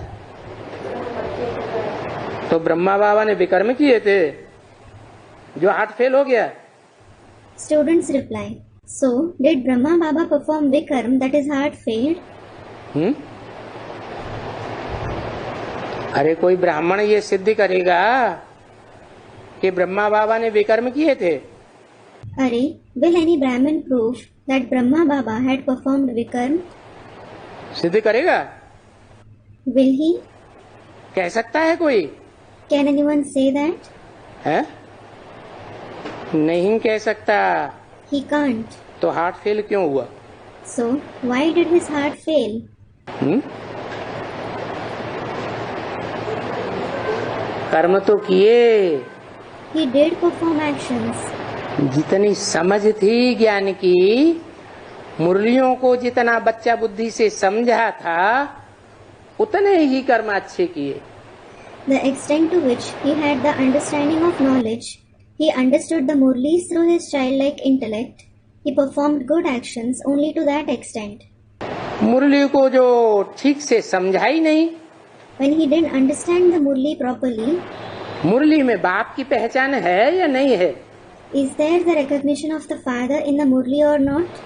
तो ब्रह्मा बाबा ने विकर्म किए थे जो हार्ट फेल हो गया। Students reply. So, did Brahma Baba perform Vikram that his heart failed? अरे कोई ब्राह्मण ये सिद्ध करेगा कि ब्रह्मा बाबा ने विकर्म किए थे? अरे, will any Brahmin prove that Brahma Baba had performed Vikram? सिद्ध करेगा? Will he? कह सकता है कोई? Can anyone say that? है? नहीं कह सकता। He can't. तो हार्ट फेल क्यों हुआ? So, why did his heart fail? कर्म तो किए, He did perform actions. जितनी समझ थी ज्ञान की, मुरलियों को जितना बच्चा बुद्धि से समझा था उतने ही कर्म अच्छे किए। The extent to which he had the understanding of knowledge, he understood the Murlis through his childlike intellect. He performed good actions only to that extent. मुरली को जो ठीक से समझा ही नहीं, When he didn't understand the Murli properly, मुरली में बाप की पहचान है या नहीं है? is there the recognition of the father in the Murli or not?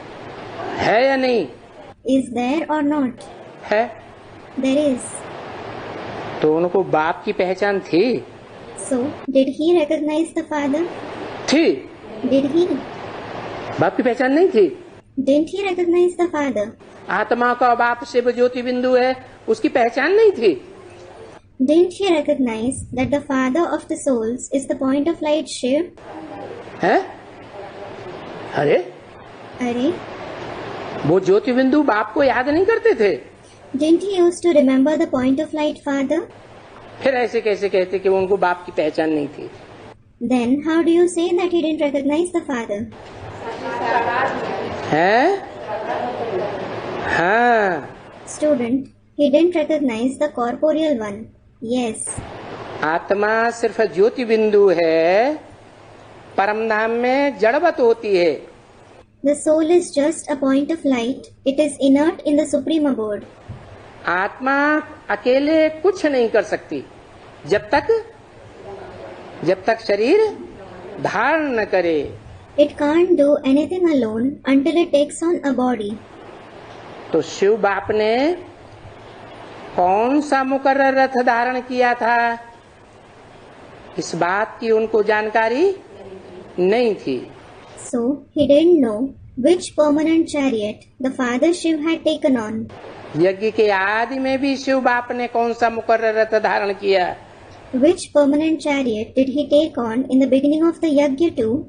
है या नहीं? Is there or not? है। There is. तो उनको बाप की पहचान थी? So, did he recognize the father? थी। Did he? बाप की पहचान नहीं थी। Didn't he recognize the father? आत्मा का बाप शिव ज्योति बिंदु है, उसकी पहचान नहीं थी। Didn't he recognize that the father of the souls is the point of light Shiv? है? अरे Arey, वो ज्योति बिंदु बाप को याद नहीं करते थे? didn't he used to remember the point of light father? फिर ऐसे कैसे कहते कि उनको बाप की पहचान नहीं थी? Then how do you say that he didn't recognize the father? है? हाँ। Student, he didn't recognize the corporeal one. Yes. आत्मा सिर्फ ज्योति बिंदु है, परम धाम में जड़वत होती है। The soul is just a point of light. It is inert in the supreme abode. आत्मा अकेले कुछ नहीं कर सकती जब तक शरीर धारण न करे। It can't do anything alone until it takes on a body. तो शिव बाप ने कौन सा मुकर्रर रथ धारण किया था, इस बात की उनको जानकारी नहीं थी। So he didn't know which permanent chariot the father Shiv had taken on. यज्ञ के आदि में भी शिव बाप ने कौन सा मुकर्रर रथ धारण किया? Which permanent chariot did he take on in the beginning of the yajna too?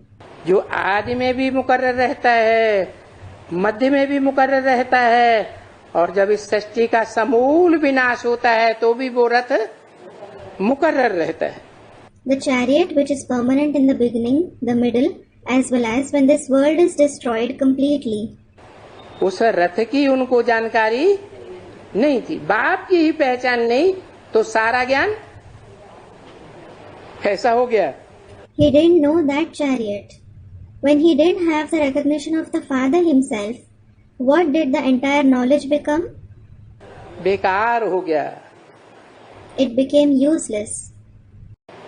जो आदि में भी मुकर्रर रहता है, मध्य में भी मुकर्रर रहता है, और जब इस सृष्टि का समूल विनाश होता है तो भी वो रथ मुकर्रर रहता है। The chariot which is permanent in the beginning, the middle, as well as when this world is destroyed completely. उस रथ की उनको जानकारी नहीं थी, बाप की ही पहचान नहीं, तो सारा ज्ञान कैसा हो गया? He didn't know that chariot. When he didn't have the recognition of the father himself, what did the entire knowledge become? बेकार हो गया, It became useless.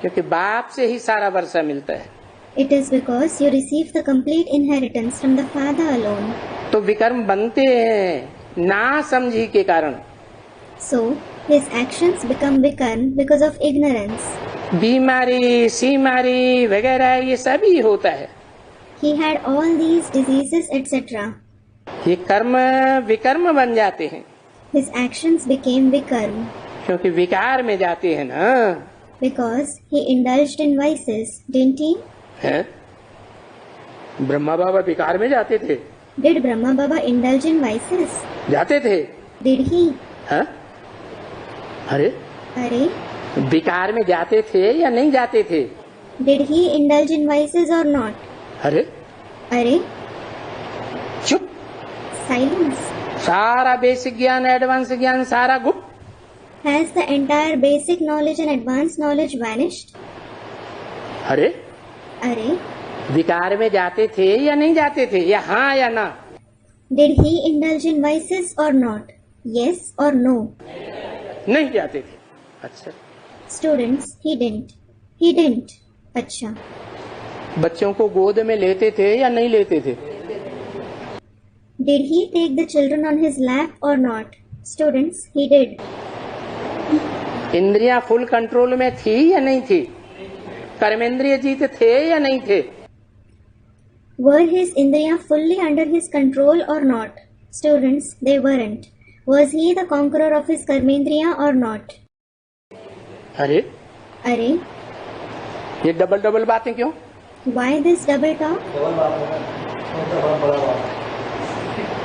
क्योंकि बाप से ही सारा वर्षा मिलता है। It is because you receive the complete inheritance from the father alone. तो विकर्म बनते हैं ना समझी के कारण। So, his actions become vikarm because of ignorance. बीमारी सीमारी वगैरह ये सभी होता है। He had all these diseases, etc. ये कर्म विकर्म बन जाते हैं। His actions became vikarm क्योंकि विकार में जाते हैं ना। because he indulged in vices, didn't he? है? ब्रह्मा बाबा विकार में जाते थे? Did Brahma Baba indulge in vices? जाते थे। Did he? है? अरे Arey, विकार में जाते थे या नहीं जाते थे? did he indulge in vices or not? अरे Arey, चुप। silence. सारा बेसिक ज्ञान एडवांस ज्ञान सारा गुप्त। Has the entire basic knowledge and advanced knowledge vanished? अरे अरे, विकार में जाते थे या नहीं जाते थे, या हाँ या ना? did he indulge in vices or not? Yes or no? नहीं जाते थे। अच्छा, Students, he didn't. He didn't. अच्छा, बच्चों को गोद में लेते थे या नहीं लेते थे? did he take the children on his lap or not? Students, he did. इंद्रियां फुल कंट्रोल में थी या नहीं थी? कर्मेंद्रिय जीत थे या नहीं थे? Were his indriya fully under his control or not? Students, they weren't. Was he the conqueror of his karmendriya or not? अरे, अरे, ये डबल डबल बातें क्यों? why this double talk?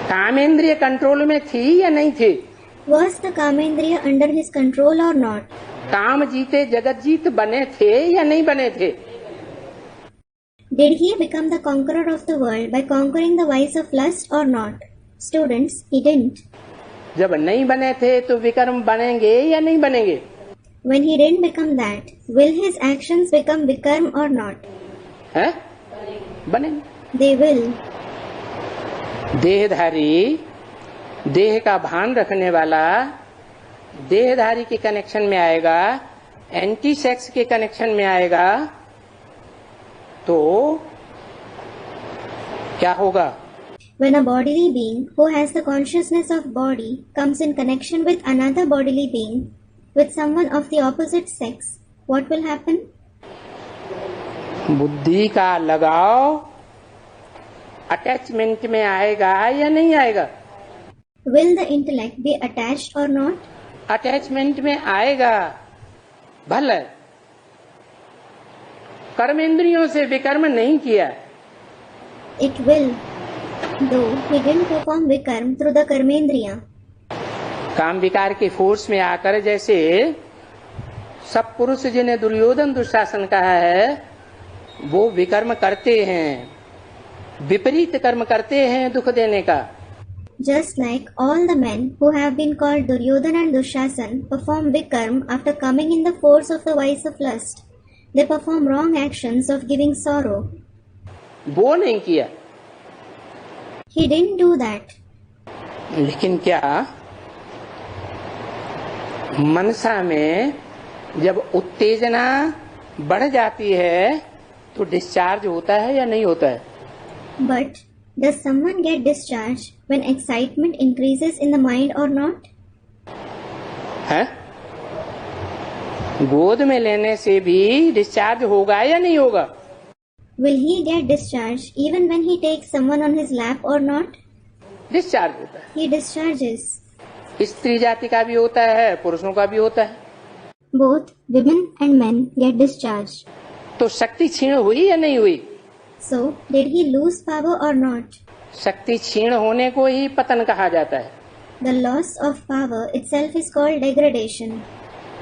कामेंद्रिय कंट्रोल में थी या नहीं थी? Was the kamendriya under his control or not? काम जीते जगत जीत बने थे या नहीं बने थे? Did he become the conqueror of the world by conquering the vice of lust or not? Students, he didn't. जब नहीं बने थे तो विकर्म बनेंगे या नहीं बनेंगे? When he didn't become that, will his actions become vikarm or not? हैं? बनेंगे। They will. देहधारी, देह का भान रखने वाला देहधारी के कनेक्शन में आएगा, एंटी सेक्स के कनेक्शन में आएगा, तो क्या होगा? When a bodily being who has the consciousness of body comes in connection with another bodily being, with someone of the opposite sex, what will happen? बुद्धि का लगाव अटैचमेंट में आएगा या नहीं आएगा? Will the intellect be attached or not? Attachment में आएगा। भले कर्मेंद्रियों से विकर्म नहीं किया, It will, though he didn't perform vikarm through the karmendriya. काम विकार के फोर्स में आकर, जैसे सब पुरुष जिन्हें दुर्योधन दुशासन कहा है, वो विकर्म करते हैं, विपरीत कर्म करते हैं दुख देने का। Just like all the men who have been called Duryodhana and Dushasan perform vikarm after coming in the force of the vice of lust, they perform wrong actions of giving sorrow. वो नहीं किया। He didn't do that. लेकिन क्या मनसा में जब उत्तेजना बढ़ जाती है तो डिस्चार्ज होता है या नहीं होता है? But does someone get discharged when excitement increases in the mind or not? है? गोद में लेने से भी डिस्चार्ज होगा या नहीं होगा? Will he get discharged even when he takes someone on his lap or not? Discharge होता है। He discharges. स्त्री जाति का भी होता है, पुरुषों का भी होता है। Both women and men get discharged. तो शक्ति क्षीण हुई या नहीं हुई? So, did he lose power or not? शक्ति क्षीण होने को ही पतन कहा जाता है, The loss of power itself is called degradation.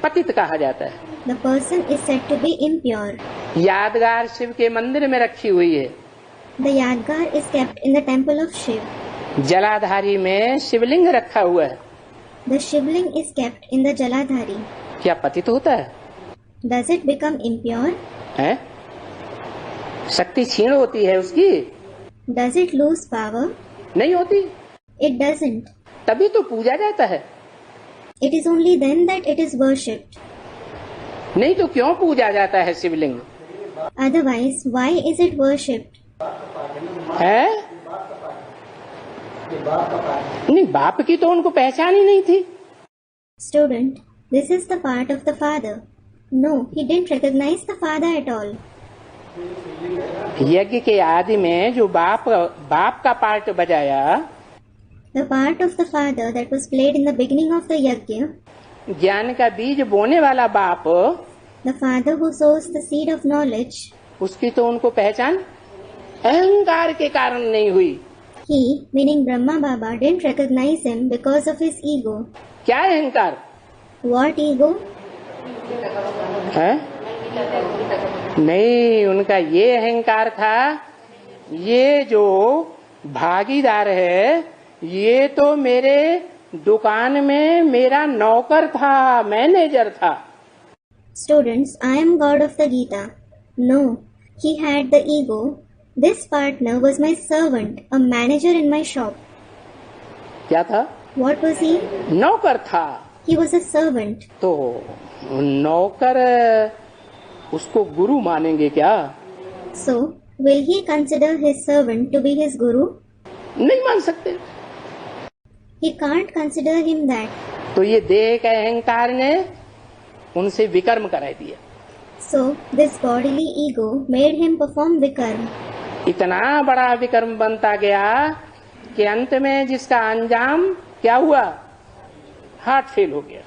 पतित कहा जाता है। The person is said to be impure. यादगार शिव के मंदिर में रखी हुई है। The Yadgar is kept in the temple of Shiv. जलाधारी में शिवलिंग रखा हुआ है। The Shivling is kept in the Jaladhari. क्या पतित होता है? Does it become impure? हैं? शक्ति क्षीण होती है उसकी? Does it lose power? नहीं होती। It doesn't. तभी तो पूजा जाता है। It is only then that it is worshipped. नहीं तो क्यों पूजा जाता है शिवलिंग? Otherwise, why is it worshipped? है? नहीं, बाप की तो उनको पहचान ही नहीं थी। Student, this is the part of the father. No, he didn't recognize the father at all. यज्ञ के आदि में जो बाप का पार्ट बजाया, The part of the father that was played in the beginning of the yajna, ज्ञान का बीज बोने वाला बाप, the father who sows the seed of knowledge, उसकी तो उनको पहचान अहंकार के कारण नहीं हुई। he, meaning Brahma Baba, didn't recognize him because of his ego. क्या अहंकार What ego? है? नहीं, उनका ये अहंकार था, ये जो भागीदार है ये तो मेरे दुकान में मेरा नौकर था, मैनेजर था। Students, I am God of the Gita. No, he had the ego. This partner was my servant, a manager in my shop. क्या था? What was he? नौकर था। He was a servant. तो नौकर उसको गुरु मानेंगे क्या? So, will he consider his servant to be his guru? नहीं मान सकते। He can't consider him that. तो ये देह के अहंकार ने उनसे विकर्म करा दिया। So, this bodily ego made him perform vikarm. इतना बड़ा विकर्म बनता गया कि अंत में जिसका अंजाम क्या हुआ? हार्ट फेल हो गया।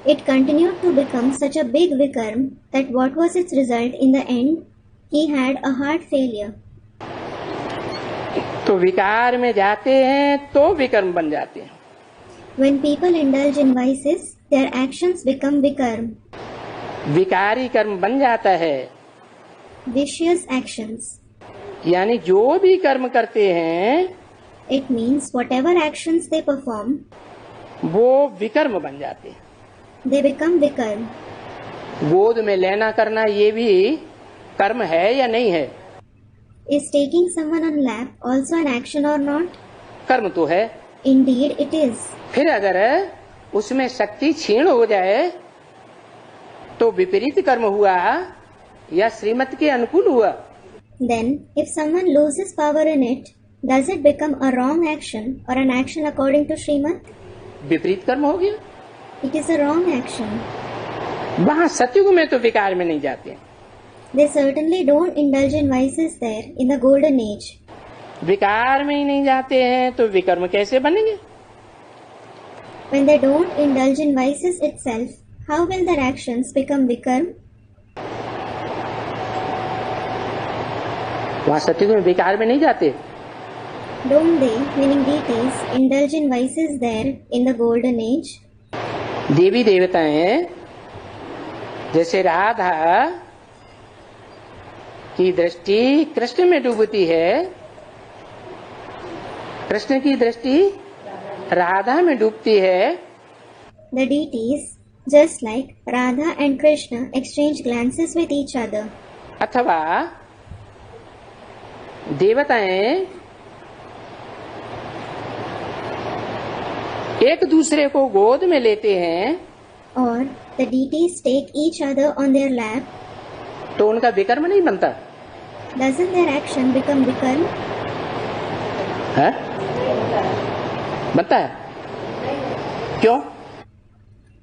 It continued to become such a big vikarm that what was its result in the end? He had a heart failure. तो विकार में जाते हैं तो विकर्म बन जाते हैं। When people indulge in vices, their actions become vikarm. विकारी कर्म बन जाता है। Vicious actions. यानी जो भी कर्म करते हैं It means whatever actions they perform, वो विकर्म बन जाते हैं। they become vikarm. गोद में लेना करना ये भी कर्म है या नहीं है? Is taking someone on lap also an action or not? कर्म तो है। Indeed it is. फिर अगर उसमें शक्ति क्षीण हो जाए तो विपरीत कर्म हुआ या श्रीमत के अनुकूल हुआ? Then, if someone loses power in it, does it become a wrong action or an action according to Srimad? विपरीत कर्म हो गया। It is a wrong action. वहाँ सतयुग में तो विकार में नहीं जाते। They certainly don't indulge in vices there in the golden age. विकार में ही नहीं जाते हैं तो विकर्म कैसे बनेंगे? When they don't indulge in vices itself, how will their actions become vikarm? वहाँ सतयुग में विकार में नहीं जाते। Don't they, meaning deities, indulge in vices there in the golden age? देवी देवताएं जैसे राधा की दृष्टि कृष्ण में डूबती है, कृष्ण की दृष्टि राधा में डूबती है। The deities, just like Radha and Krishna, exchange glances with each other. अथवा देवताएं एक दूसरे को गोद में लेते हैं Or the deities take each other on their lap. तो उनका विकर्म नहीं बनता Doesn't their action become vikarm? है? बनता है। क्यों?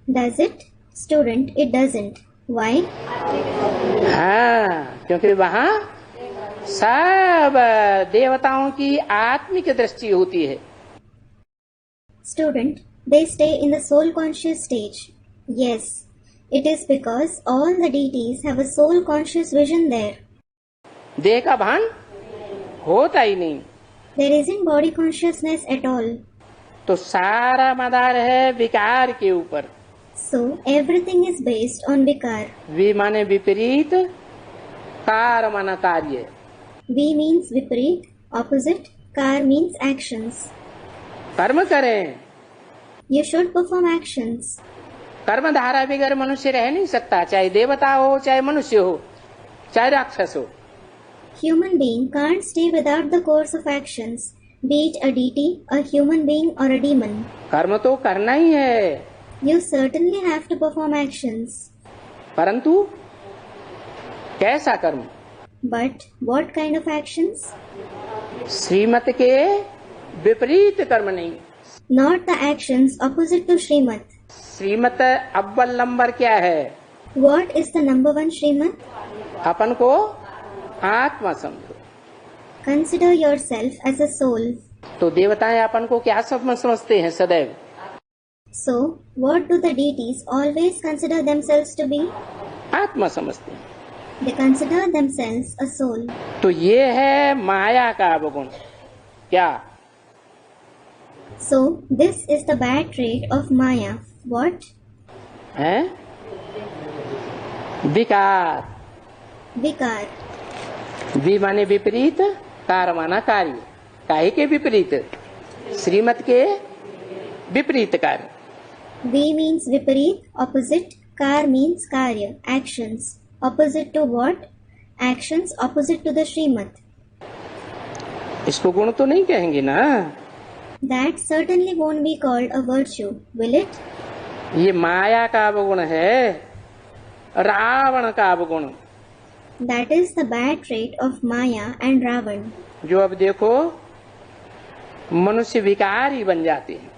Does it? Student, it doesn't. Why? हाँ, क्योंकि वहाँ सब देवताओं की आत्मिक दृष्टि होती है। Student, they stay in the soul conscious stage. Yes, it is because all the deities have a soul conscious vision there. देह का भान होता ही नहीं, There isn't body consciousness at all. तो सारा मदार है विकार के ऊपर। So everything is based on vikar. वि माने विपरीत, कार माना कार्य। V means viparit, opposite. Kar means actions. कर्म करें। You should perform actions. कर्म धारा बगैर मनुष्य रह नहीं सकता, चाहे देवता हो, चाहे मनुष्य हो, चाहे राक्षस हो। Human being can't stay without the course of actions, be it a deity, a human being or a demon. कर्म तो करना ही है, You certainly have to perform actions. परंतु कैसा कर्म? But what kind of actions? श्रीमत के विपरीत कर्म नहीं। Not the actions opposite to Srimad. श्रीमत अव्वल नंबर क्या है? What is the number one Srimad? अपन को आत्मा समझो। Consider yourself as a soul. तो देवताएं अपन को क्या समझते हैं सदैव? So, what do the deities always consider themselves to be? आत्मा समझते हैं। They consider themselves a soul. तो ये है माया का अवगुण। क्या? So, this is the bad trait of Maya. What? है विकार। Vikar. वि माने विपरीत, कार माना कार्य। काहे के विपरीत? श्रीमत के विपरीत कार्य। V means viparit, opposite. Kar means karya, actions. Opposite to what? actions opposite to the Srimad. इसको गुण तो नहीं कहेंगे ना? That certainly won't be called a virtue, will it? ये माया का अवगुण है, रावण का अवगुण, That is the bad trait of Maya and Ravan. जो अब देखो मनुष्य विकारी बन जाते हैं।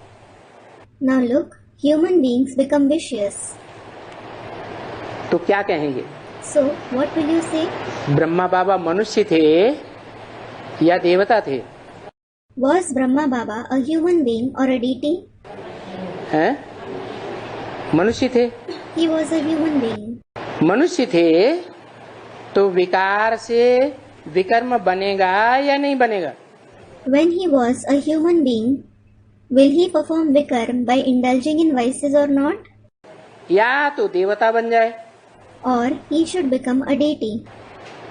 Now look, human beings become vicious. तो क्या कहेंगे? So, what will you say? Brahma बाबा मनुष्य थे या देवता थे? Was Brahma Baba a human being or a deity? हैं? मनुष्य थे। He was a human being. मनुष्य थे तो विकार से विकर्म बनेगा या नहीं बनेगा? When he was a human being, will he perform vikarm by indulging in vices or not? या तो देवता बन जाए Or he should become a deity.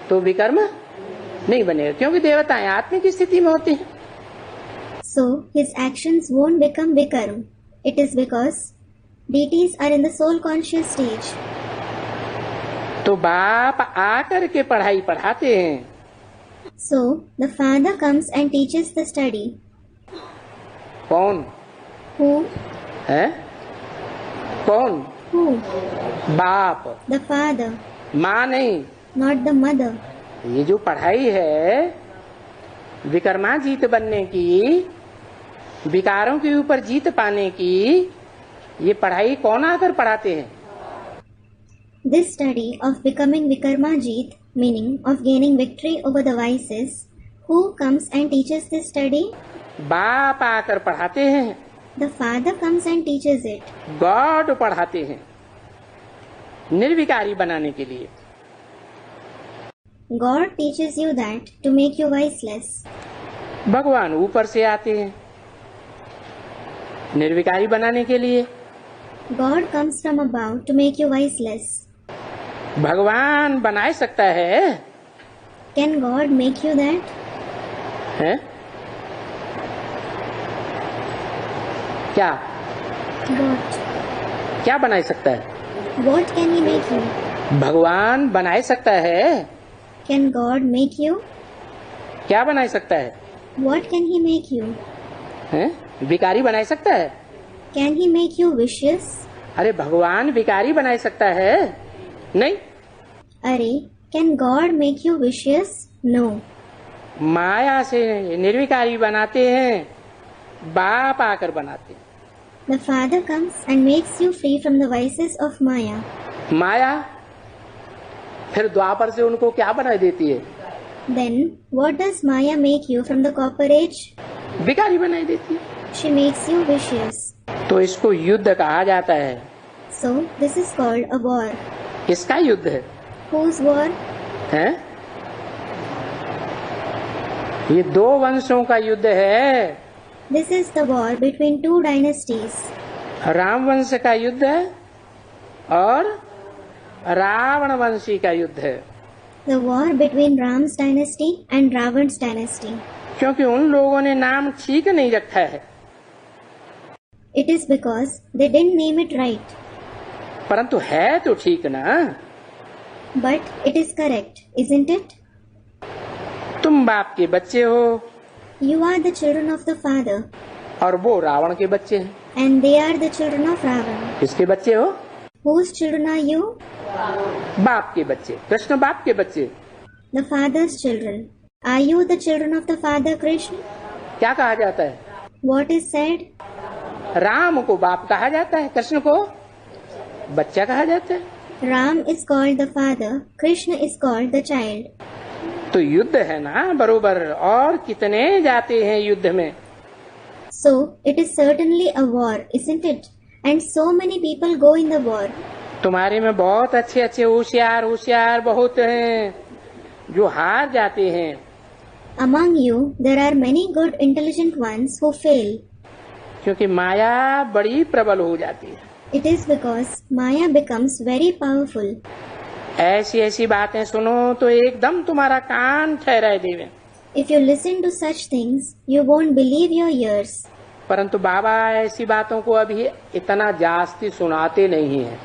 तो विकर्म नहीं बनेगा, क्योंकि देवताएं आत्मिक स्थिति में होती हैं। So his actions won't become vikarm. It is because deities are in the soul conscious stage. तो बाप आकर के पढ़ाई पढ़ाते हैं। So the father comes and teaches the study. कौन Who? है? कौन? Who? बाप, The father, माँ नहीं। not the mother. ये जो पढ़ाई है विकर्माजीत बनने की, विकारों के ऊपर जीत पाने की, ये पढ़ाई कौन आकर पढ़ाते हैं? This study of becoming Vikarmajit, meaning of gaining victory over the vices, who comes and teaches this study? बाप आकर पढ़ाते हैं, The father comes and teaches it. God पढ़ाते हैं निर्विकारी बनाने के लिए। God teaches you that to make you viceless. भगवान ऊपर से आते हैं निर्विकारी बनाने के लिए। God comes from above to make you viceless. भगवान बना सकता है? Can God make you that? है? क्या What? क्या बना सकता है? What can He make you? भगवान बना सकता है? Can God make you? क्या बना सकता है? What can He make you? हैं? विकारी बना सकता है? Can He make you vicious? अरे भगवान विकारी बना सकता है? नहीं। अरे, can God make you vicious? No. माया से निर्विकारी बनाते हैं, बाप आकर बनाते हैं। The father comes and makes you free from the vices of Maya. माया फिर द्वापर से उनको क्या बना देती है? Then, what does Maya make you from the copper age? विकारी बनाई देती है। She makes you vicious. तो इसको युद्ध कहा जाता है। So, this is called a war. किसका युद्ध है? Whose war? हैं? ये दो वंशों का युद्ध है। This is the war between two dynasties. Ram वंश का युद्ध है और रावण वंशी का युद्ध है। The war between Ram's dynasty and Ravan's dynasty. क्योंकि उन लोगों ने नाम ठीक नहीं रखा है। It is because they didn't name it right. परंतु है तो ठीक ना? But it is correct, isn't it? तुम बाप के बच्चे हो You are the children of the father, और वो रावण के बच्चे हैं। and they are the children of Ravan. किसके बच्चे हो? Whose children are you? बाप के बच्चे, कृष्ण बाप के बच्चे। The father's children. Are you the children of the father Krishna? क्या कहा जाता है? What is said? राम को बाप कहा जाता है, कृष्ण को बच्चा कहा जाता है। Ram is called the father, Krishna is called the child. तो युद्ध है ना बरोबर, और कितने जाते हैं युद्ध में। So, it is certainly a war, isn't it? And so many people go in the war. तुम्हारे में बहुत अच्छे अच्छे होशियार होशियार बहुत हैं जो हार जाते हैं। Among you, there are many good intelligent ones who fail. क्योंकि माया बड़ी प्रबल हो जाती है। It is because Maya becomes very powerful. ऐसी ऐसी बातें सुनो तो एकदम तुम्हारा कान ठहराए देवे। If you listen to such things, you won't believe your ears. परंतु बाबा ऐसी बातों को अभी इतना जास्ती सुनाते नहीं है।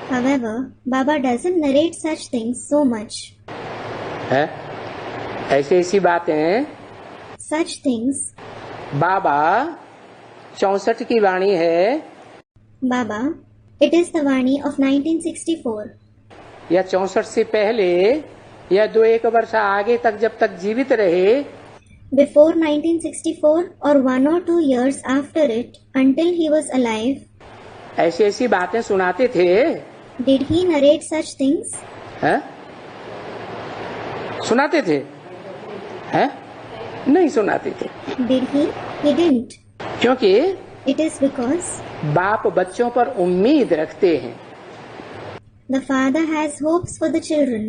However, Baba doesn't narrate such things so much. है। ऐसी ऐसी बातें Such things. बाबा 64 की वाणी है Baba, it is the Vani of 1964. या 64 से पहले या 2-1 वर्ष आगे तक जब तक जीवित रहे, Before 1964 or 1 or 2 years after it, until he was alive, ऐसी ऐसी बातें सुनाते थे। did he narrate such things? हैं? सुनाते थे? हैं? नहीं सुनाते थे। Did he? He didn't. क्योंकि It is because बाप बच्चों पर उम्मीद रखते हैं। the father has hopes for the children.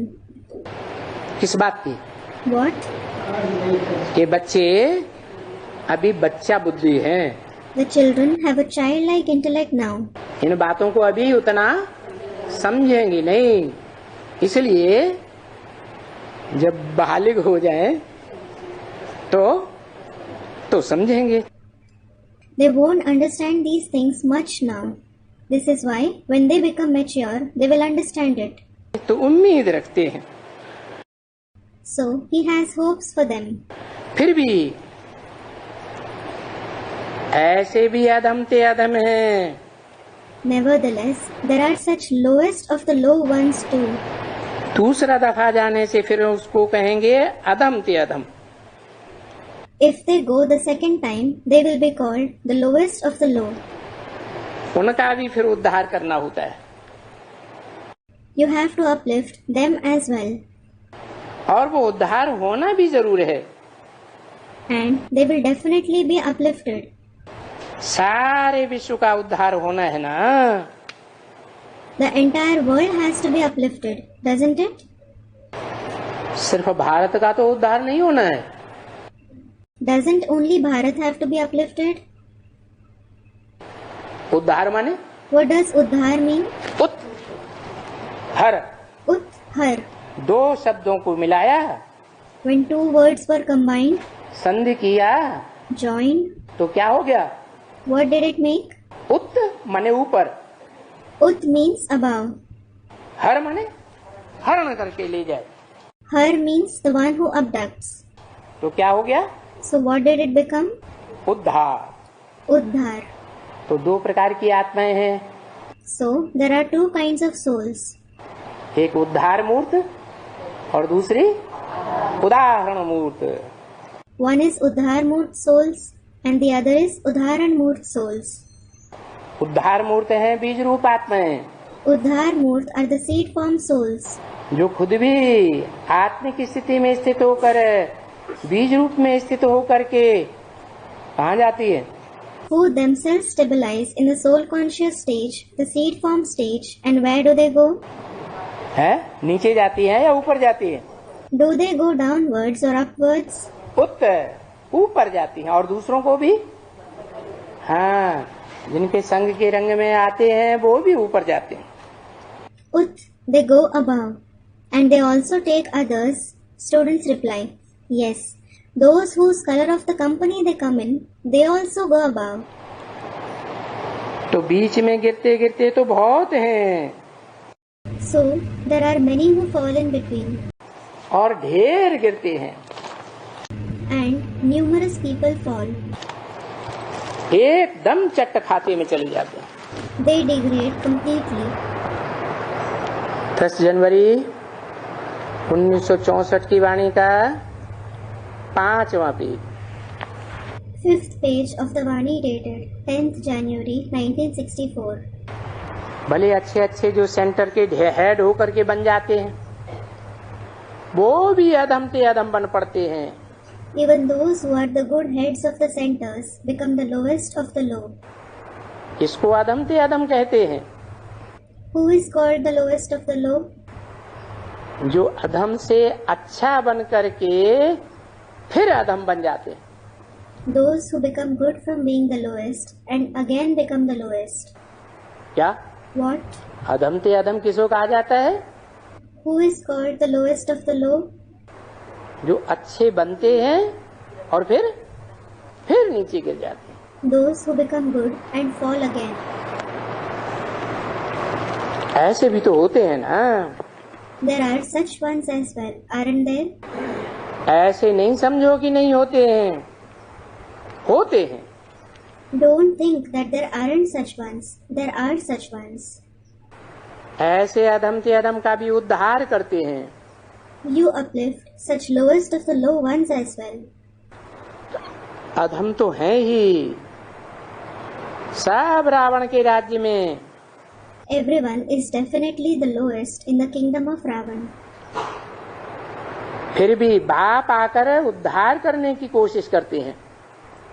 किस बात की? What? कि बच्चे अभी बच्चा बुद्धि हैं, The children have a childlike intellect now. इन बातों को अभी उतना समझेंगे नहीं, इसलिए जब बालिग हो जाए तो समझेंगे। They won't understand these things much now. This is why when they become mature, they will understand it. तो उम्मीद रखते हैं। So he has hopes for them. फिर भी ऐसे भी अधम ते अधम हैं। Nevertheless, there are such lowest of the low ones too. दूसरा दफा जाने से फिर उसको कहेंगे अधम ते अधम। If they go the second time, they will be called the lowest of the low. उनका भी फिर उद्धार करना होता है You have to uplift them as well. और वो उद्धार होना भी जरूर है। And they will definitely be uplifted. सारे विश्व का उद्धार होना है ना। The entire world has to be uplifted, doesn't it? सिर्फ भारत का तो उद्धार नहीं होना है। Doesn't only Bharat have to be uplifted? उद्धार माने What does Uddhar mean? उत हर Uthar. दो शब्दों को मिलाया, When two words were combined, संधि किया, joined, तो क्या हो गया? what did it make? उत माने ऊपर, Ut means above. हर माने हरण करके ले जाए, Har means the one who abducts. तो क्या हो गया? So what did it become? उद्धार। Uddhar. तो दो प्रकार की आत्माएं हैं, So there are two kinds of souls. एक उद्धार मूर्त और दूसरी उदाहरण मूर्त। One is Uddhar Murt souls and the other is Udharan Murt souls. उद्धार मूर्त हैं बीज रूप आत्माएं, Uddhar Murt are the seed form souls जो खुद भी आत्मिक स्थिति में स्थित होकर बीज रूप में स्थित होकर के कहाँ जाती है? who themselves stabilize in the soul conscious stage, the seed form stage, and where do they go? है नीचे जाती है या ऊपर जाती है? Do they go downwards or upwards? उत्तर ऊपर जाती है। और दूसरों को भी, हाँ, जिनके संग के रंग में आते हैं वो भी ऊपर जाते हैं। Ut, they go above. And they also take others. Students reply, yes. Those whose color of the company they come in, they also go above. तो बीच में गिरते गिरते तो बहुत हैं So, there are many who fall in between. और ढेर गिरते हैं। And numerous people fall. एकदम चट्ट खाते में चले जाते हैं। They degrade completely. 10 जनवरी 1964 की वाणी का 5वां page. 5th page of the Vani dated 10th January 1964. भले अच्छे अच्छे जो सेंटर के हेड होकर के बन जाते हैं वो भी अधम ते अधम बन पड़ते हैं। Even those who are the good heads of the centers become the lowest of the low. इसको अधम ते अधम कहते हैं। Who is called the lowest of the low? जो अधम से अच्छा बन करके फिर अधम बन जाते हैं। Those who become good from being the lowest and again become the lowest. क्या What? अधम ते अधम किसको कहा जाता है? Who is called the lowest of the low? जो अच्छे बनते हैं और फिर नीचे गिर जाते हैं। Those who become good and fall again. ऐसे भी तो होते हैं ना। There are such ones as well, aren't there? ऐसे नहीं समझो कि नहीं होते हैं, होते हैं। Don't think that there aren't such ones. There are such ones. ऐसे अधम से अधम का भी उद्धार करते हैं। You uplift such lowest of the low ones as well. अधम तो हैं ही सब रावण के राज्य में। Everyone is definitely the lowest in the kingdom of Ravan. फिर भी बाप आकर उद्धार करने की कोशिश करते हैं।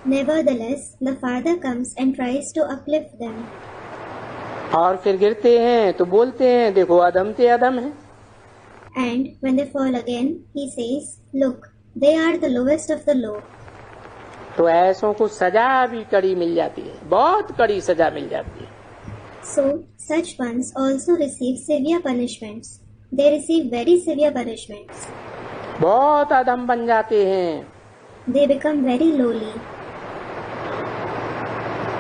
Nevertheless, the father comes and tries to uplift them. और फिर गिरते हैं तो बोलते हैं देखो अधम से अधम है। And when they fall again, he says, look, they are the lowest of the low. तो ऐसों को सजा भी कड़ी मिल जाती है, बहुत कड़ी सजा मिल जाती है। So, such ones also receive severe punishments. They receive very severe punishments. बहुत अधम बन जाते हैं। They become very lowly.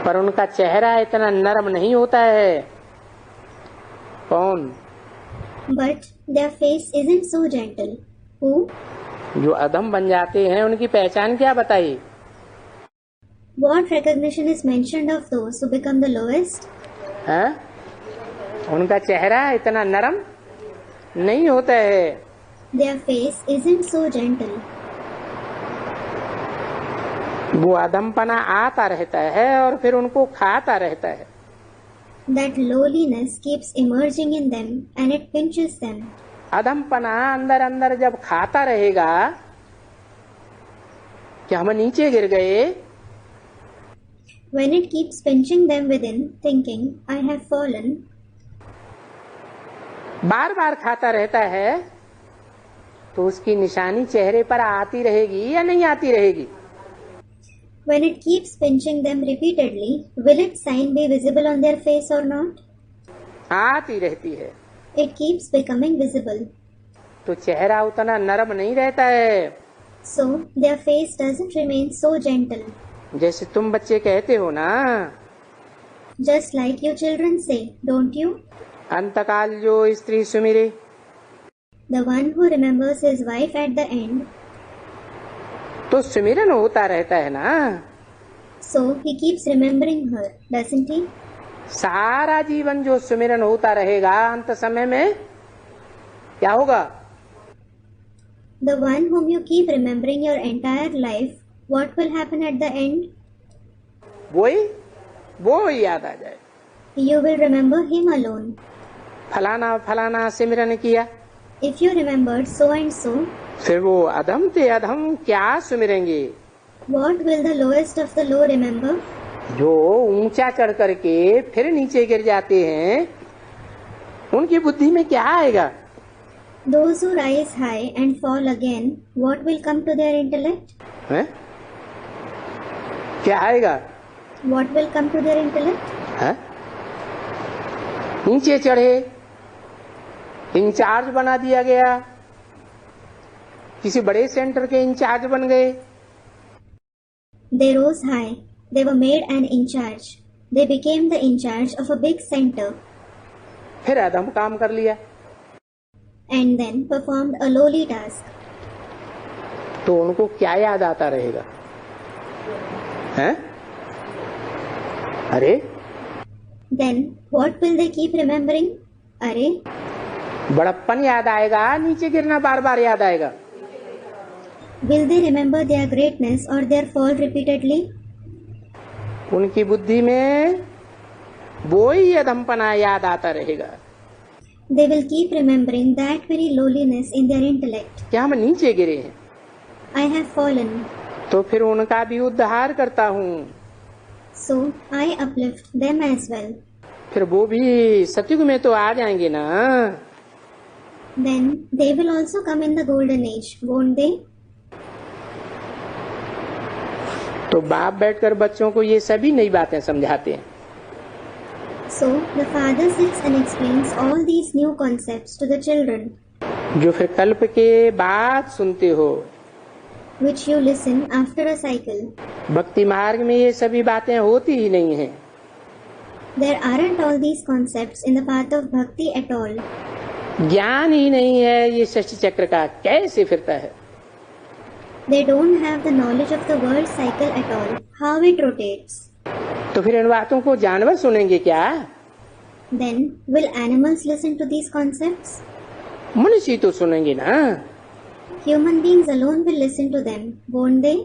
पर उनका चेहरा इतना नरम नहीं होता है। कौन? But their face isn't so gentle. Who? जो अधम बन जाते हैं उनकी पहचान क्या बताइए? What recognition is mentioned of those who become the lowest? है? उनका चेहरा इतना नरम नहीं होता है। Their face isn't so gentle. वो अधमपना आता रहता है और फिर उनको खाता रहता है। That lowliness keeps emerging in them and it pinches them. अधमपना अंदर अंदर जब खाता रहेगा कि हम नीचे गिर गए, When it keeps pinching them within, thinking, I have fallen, बार बार खाता रहता है, तो उसकी निशानी चेहरे पर आती रहेगी या नहीं आती रहेगी? when it keeps pinching them repeatedly, will its sign be visible on their face or not? आती रहती है। It keeps becoming visible. तो चेहरा उतना नरम नहीं रहता है। So, their face doesn't remain so gentle. जैसे तुम बच्चे कहते हो ना, Just like you children say, don't you? अंतकाल जो स्त्री Sumire, The one who remembers his wife at the end, तो सुमिरन होता रहता है ना। so he keeps remembering her, doesn't he? सारा जीवन जो सुमिरन होता रहेगा, अंत समय में क्या होगा? The one whom you keep remembering your entire life, what will happen at the end? वो याद आ जाए। You will remember him alone. फलाना फलाना सिमरन किया, If you remembered so and so, फिर वो अधम ते अधम क्या सुमिरेंगे? what will the lowest of the low remember? जो ऊंचा चढ़ करके फिर नीचे गिर जाते हैं, उनकी बुद्धि में क्या आएगा? Those who rise high and fall again, what will come to their intellect? है? क्या आएगा? What will come to their intellect? है? नीचे चढ़े, इंचार्ज बना दिया गया, किसी बड़े सेंटर के इंचार्ज बन गए। They rose high. They were made an in charge. They became the in charge of a big center फिर अधम काम कर लिया, and then performed a lowly task. तो उनको क्या याद आता रहेगा? हैं? अरे Then what will they keep remembering? Arey, बड़प्पन याद आएगा, नीचे गिरना बार बार याद आएगा। will they remember their greatness or their fall repeatedly? उनकी बुद्धि में वो ही अधमपना याद आता रहेगा। They will keep remembering that very lowliness in their intellect. क्या हम नीचे गिरे हैं? I have fallen, तो फिर उनका भी उद्धार करता हूँ। so I uplift them as well. फिर वो भी सतयुग में तो आ जाएंगे ना। Then they will also come in the golden age, won't they? तो बाप बैठकर बच्चों को ये सभी नई बातें समझाते हैं। So the father sits and explains all these new concepts to the children, जो फिर कल्प के बाद सुनते हो। which you listen after a cycle. भक्ति मार्ग में ये सभी बातें होती ही नहीं हैं। There aren't all these concepts in the path of bhakti at all. ज्ञान ही नहीं है ये षष्ठी चक्र का, कैसे फिरता है? They don't have the knowledge of the world cycle at all, how it rotates. तो फिर इन बातों को जानवर सुनेंगे क्या? Then, will animals listen to these concepts? मनुष्य तो सुनेंगे ना। Human beings alone will listen to them, won't they?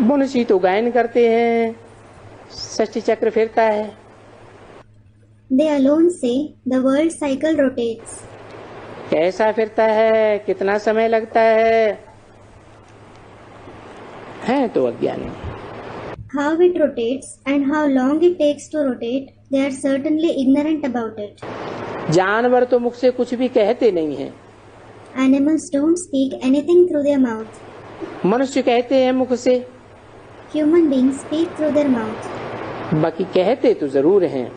मनुष्य तो गायन करते हैं, षष्ठी चक्र फिरता है। They alone say the world cycle rotates. कैसा फिरता है, कितना समय लगता है तो अज्ञानी। How it rotates and how long it takes to rotate, they are certainly ignorant about it. जानवर तो मुख से कुछ भी कहते नहीं हैं। Animals don't speak anything through their mouth. मनुष्य कहते हैं मुख से, Human beings speak through their mouth. बाकी कहते तो जरूर हैं।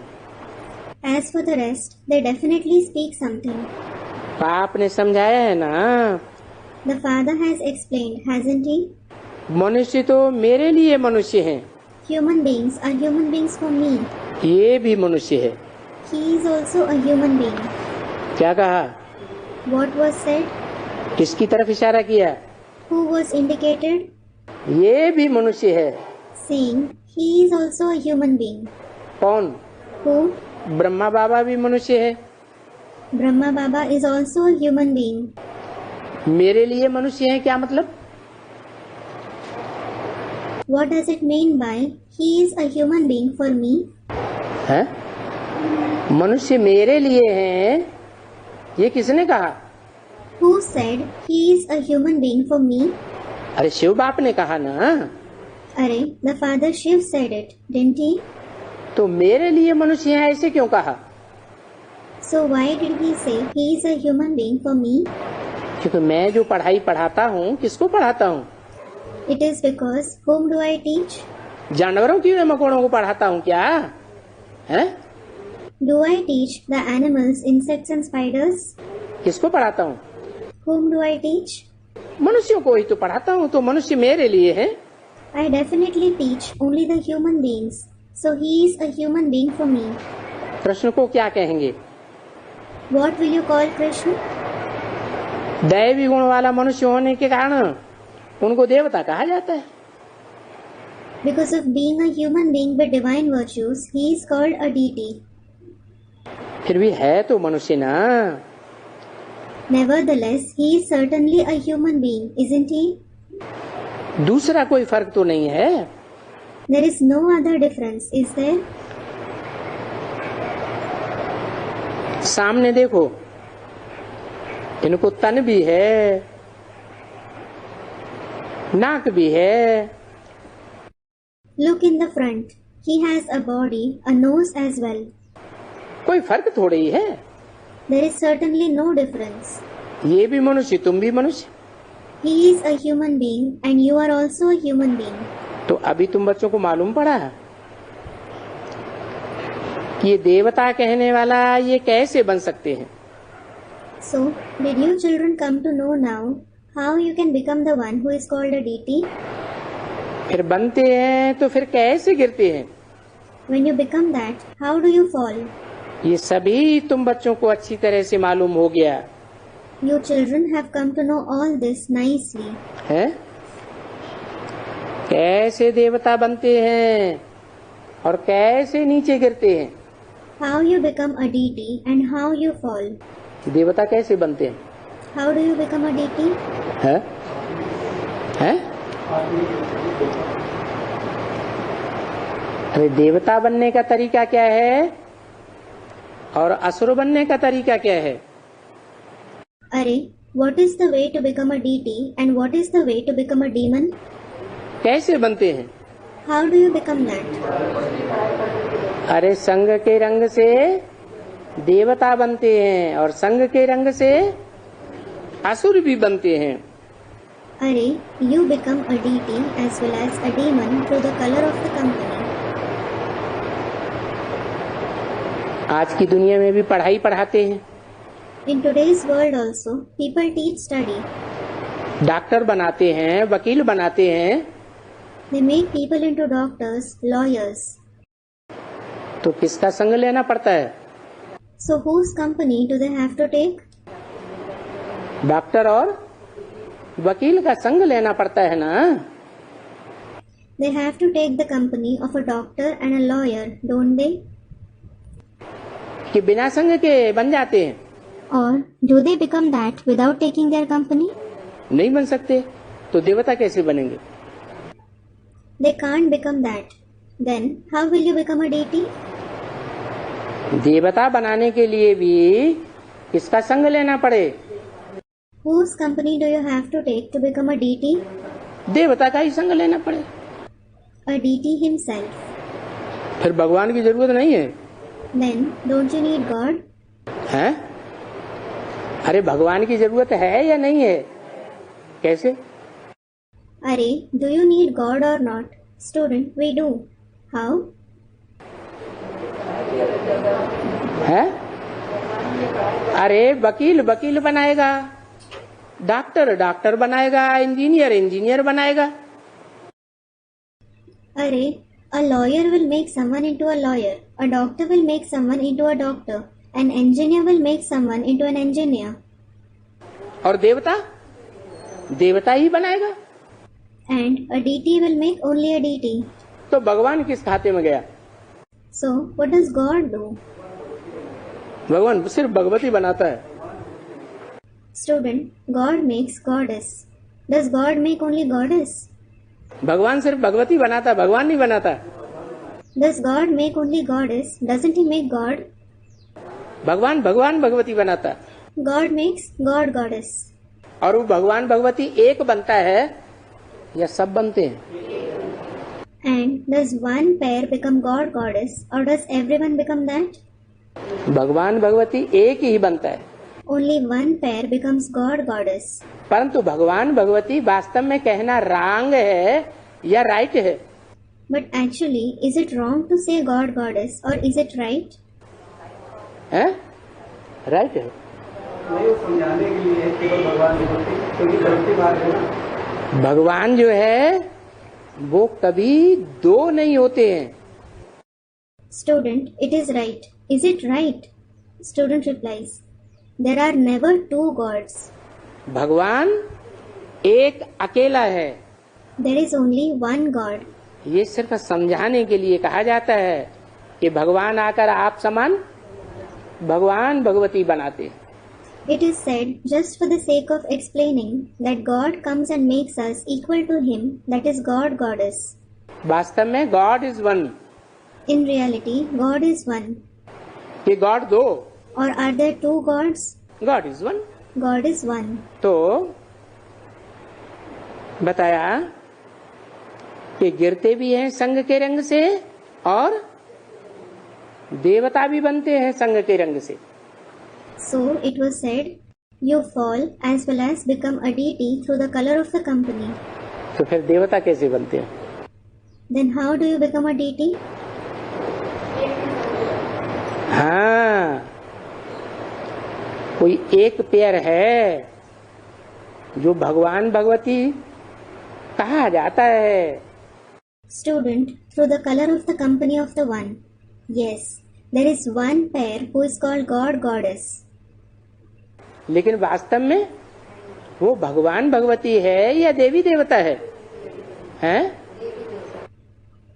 As for the rest, they definitely speak something. आपने समझाया है ना। The father has explained, hasn't he? मनुष्य तो मेरे लिए मनुष्य हैं। Human beings are human beings for me. ये भी मनुष्य है। He is also a human being. क्या कहा? What was said? किसकी तरफ इशारा किया? Who was indicated? ये भी मनुष्य है। Saying, he is also a human being. कौन? Who? ब्रह्मा बाबा भी मनुष्य है। Brahma Baba is also a human being. मेरे लिए मनुष्य है क्या मतलब? What does it mean by he is a human being for me? है? मनुष्य मेरे लिए हैं, ये किसने कहा? Who said he is a human being for me? अरे शिव बाप ने कहा ना। अरे, the father Shiv said it, didn't he? तो मेरे लिए मनुष्य है ऐसे क्यों कहा? So why did he say he is a human being for me? क्योंकि मैं जो पढ़ाई पढ़ाता हूँ, किसको पढ़ाता हूँ? It is because whom do I teach? जानवरों कीड़े मकोड़ों को पढ़ाता हूँ क्या? है? Do I teach the animals, insects and spiders? किसको पढ़ाता हूँ? Whom do I teach? मनुष्यों को ही तो पढ़ाता हूँ, तो मनुष्य मेरे लिए है। I definitely teach only the human beings. So he is a human being for me. Krishna को क्या कहेंगे? What will you call Krishna? दैवी गुण वाला मनुष्य होने के कारण उनको देवता कहा जाता है। Because of being a human being with divine virtues, he is called a deity. फिर भी है तो मनुष्य ना। Nevertheless, he is certainly a human being, isn't he? दूसरा कोई फर्क तो नहीं है। There is no other difference, is there? सामने देखो, इनको तन भी है, नाक भी है। Look in the front. He has a body, a nose as well. कोई फर्क थोड़ी ही है। There is certainly no difference. ये भी मनुष्य, तुम भी मनुष्य। He is a human being and you are also a human being. तो अभी तुम बच्चों को मालूम पड़ा कि ये देवता कहने वाला ये कैसे बन सकते हैं? So, did you children come to know now how you can become the one who is called a deity? फिर बनते हैं तो फिर कैसे गिरते हैं? When you become that, how do you fall? ये सभी तुम बच्चों को अच्छी तरह से मालूम हो गया You children have come to know all this nicely. है। कैसे देवता बनते हैं और कैसे नीचे गिरते हैं? How you become a deity and how you fall. देवता कैसे बनते हैं? How do you become a deity? है? है? अरे देवता बनने का तरीका क्या है और असुर बनने का तरीका क्या है? अरे, what is the way to become a deity and what is the way to become a demon? कैसे बनते हैं? How do you become that? अरे संग के रंग से देवता बनते हैं और संग के रंग से असुर भी बनते हैं। अरे, you become a deity as well as a demon through the color of the company. आज की दुनिया में भी पढ़ाई पढ़ाते हैं। In today's world also, people teach study. Doctor बनाते हैं, वकील बनाते हैं। They make people into doctors, lawyers. तो किसका संग लेना पड़ता है? So whose company do they have to take? Doctor और वकील का संग लेना पड़ता है ना। They have to take the company of a doctor and a lawyer, don't they? कि बिना संग के बन जाते हैं? Or do they become that without taking their company? नहीं बन सकते, तो देवता कैसे बनेंगे? They can't become that. Then how will you become a deity? देवता बनाने के लिए भी किसका संग लेना पड़े? Whose company do you have to take to become a deity? देवता का ही संग लेना पड़े। A deity himself. फिर भगवान की जरूरत नहीं है। Then don't you need God? हैं? अरे भगवान की जरूरत है या नहीं है? कैसे? अरे, do you need God or not? Student, we do. How? है? अरे वकील वकील बनाएगा, डॉक्टर डॉक्टर बनाएगा, इंजीनियर इंजीनियर बनाएगा। अरे, a lawyer will make someone into a lawyer, a doctor will make someone into a doctor, an engineer will make someone into an engineer. और देवता देवता ही बनाएगा। And a deity will make only a deity. तो भगवान किस खाते में गया? So, what does God do? भगवान सिर्फ भगवती बनाता है। Student, God makes goddess. Does God make only goddess? भगवान सिर्फ भगवती बनाता, भगवान नहीं बनाता। Does God make only goddess? Doesn't he make God? भगवान भगवान भगवती बनाता, God makes God goddess. और वो भगवान भगवती एक बनता है या सब बनते हैं? And does one pair become God goddess or does everyone become that? भगवान भगवती एक ही बनता है। Only one pair becomes God goddess. परंतु भगवान भगवती वास्तव में कहना रॉन्ग है या राइट है? But actually, is it wrong to say God goddess or is it right? हैं? राइट है। समझाने के लिए केवल भगवान भगवती, क्योंकि गलती बात है ना। भगवान जो है वो कभी दो नहीं होते हैं। Student, it is right. Is it right? Student replies, there are never two gods. भगवान एक अकेला है। There is only one God. ये सिर्फ समझाने के लिए कहा जाता है कि भगवान आकर आप समान भगवान भगवती बनाते। It is said just for the sake of explaining that God comes and makes us equal to Him, that is God goddess. वास्तव में God is one. In reality, God is one. कि गॉड दो? Or are there two gods? God is one. God is one. तो बताया कि गिरते भी हैं संग के रंग से और देवता भी बनते हैं संग के रंग से। So it was said, you fall as well as become a deity through the color of the company. तो फिर देवता कैसे बनते हैं? Then how do you become a deity? हाँ, कोई एक पेयर है जो भगवान भगवती कहा जाता है। Student, through the color of the company of the one. Yes, there is one pair who is called God goddess. लेकिन वास्तव में वो भगवान भगवती है या देवी देवता है? हैं?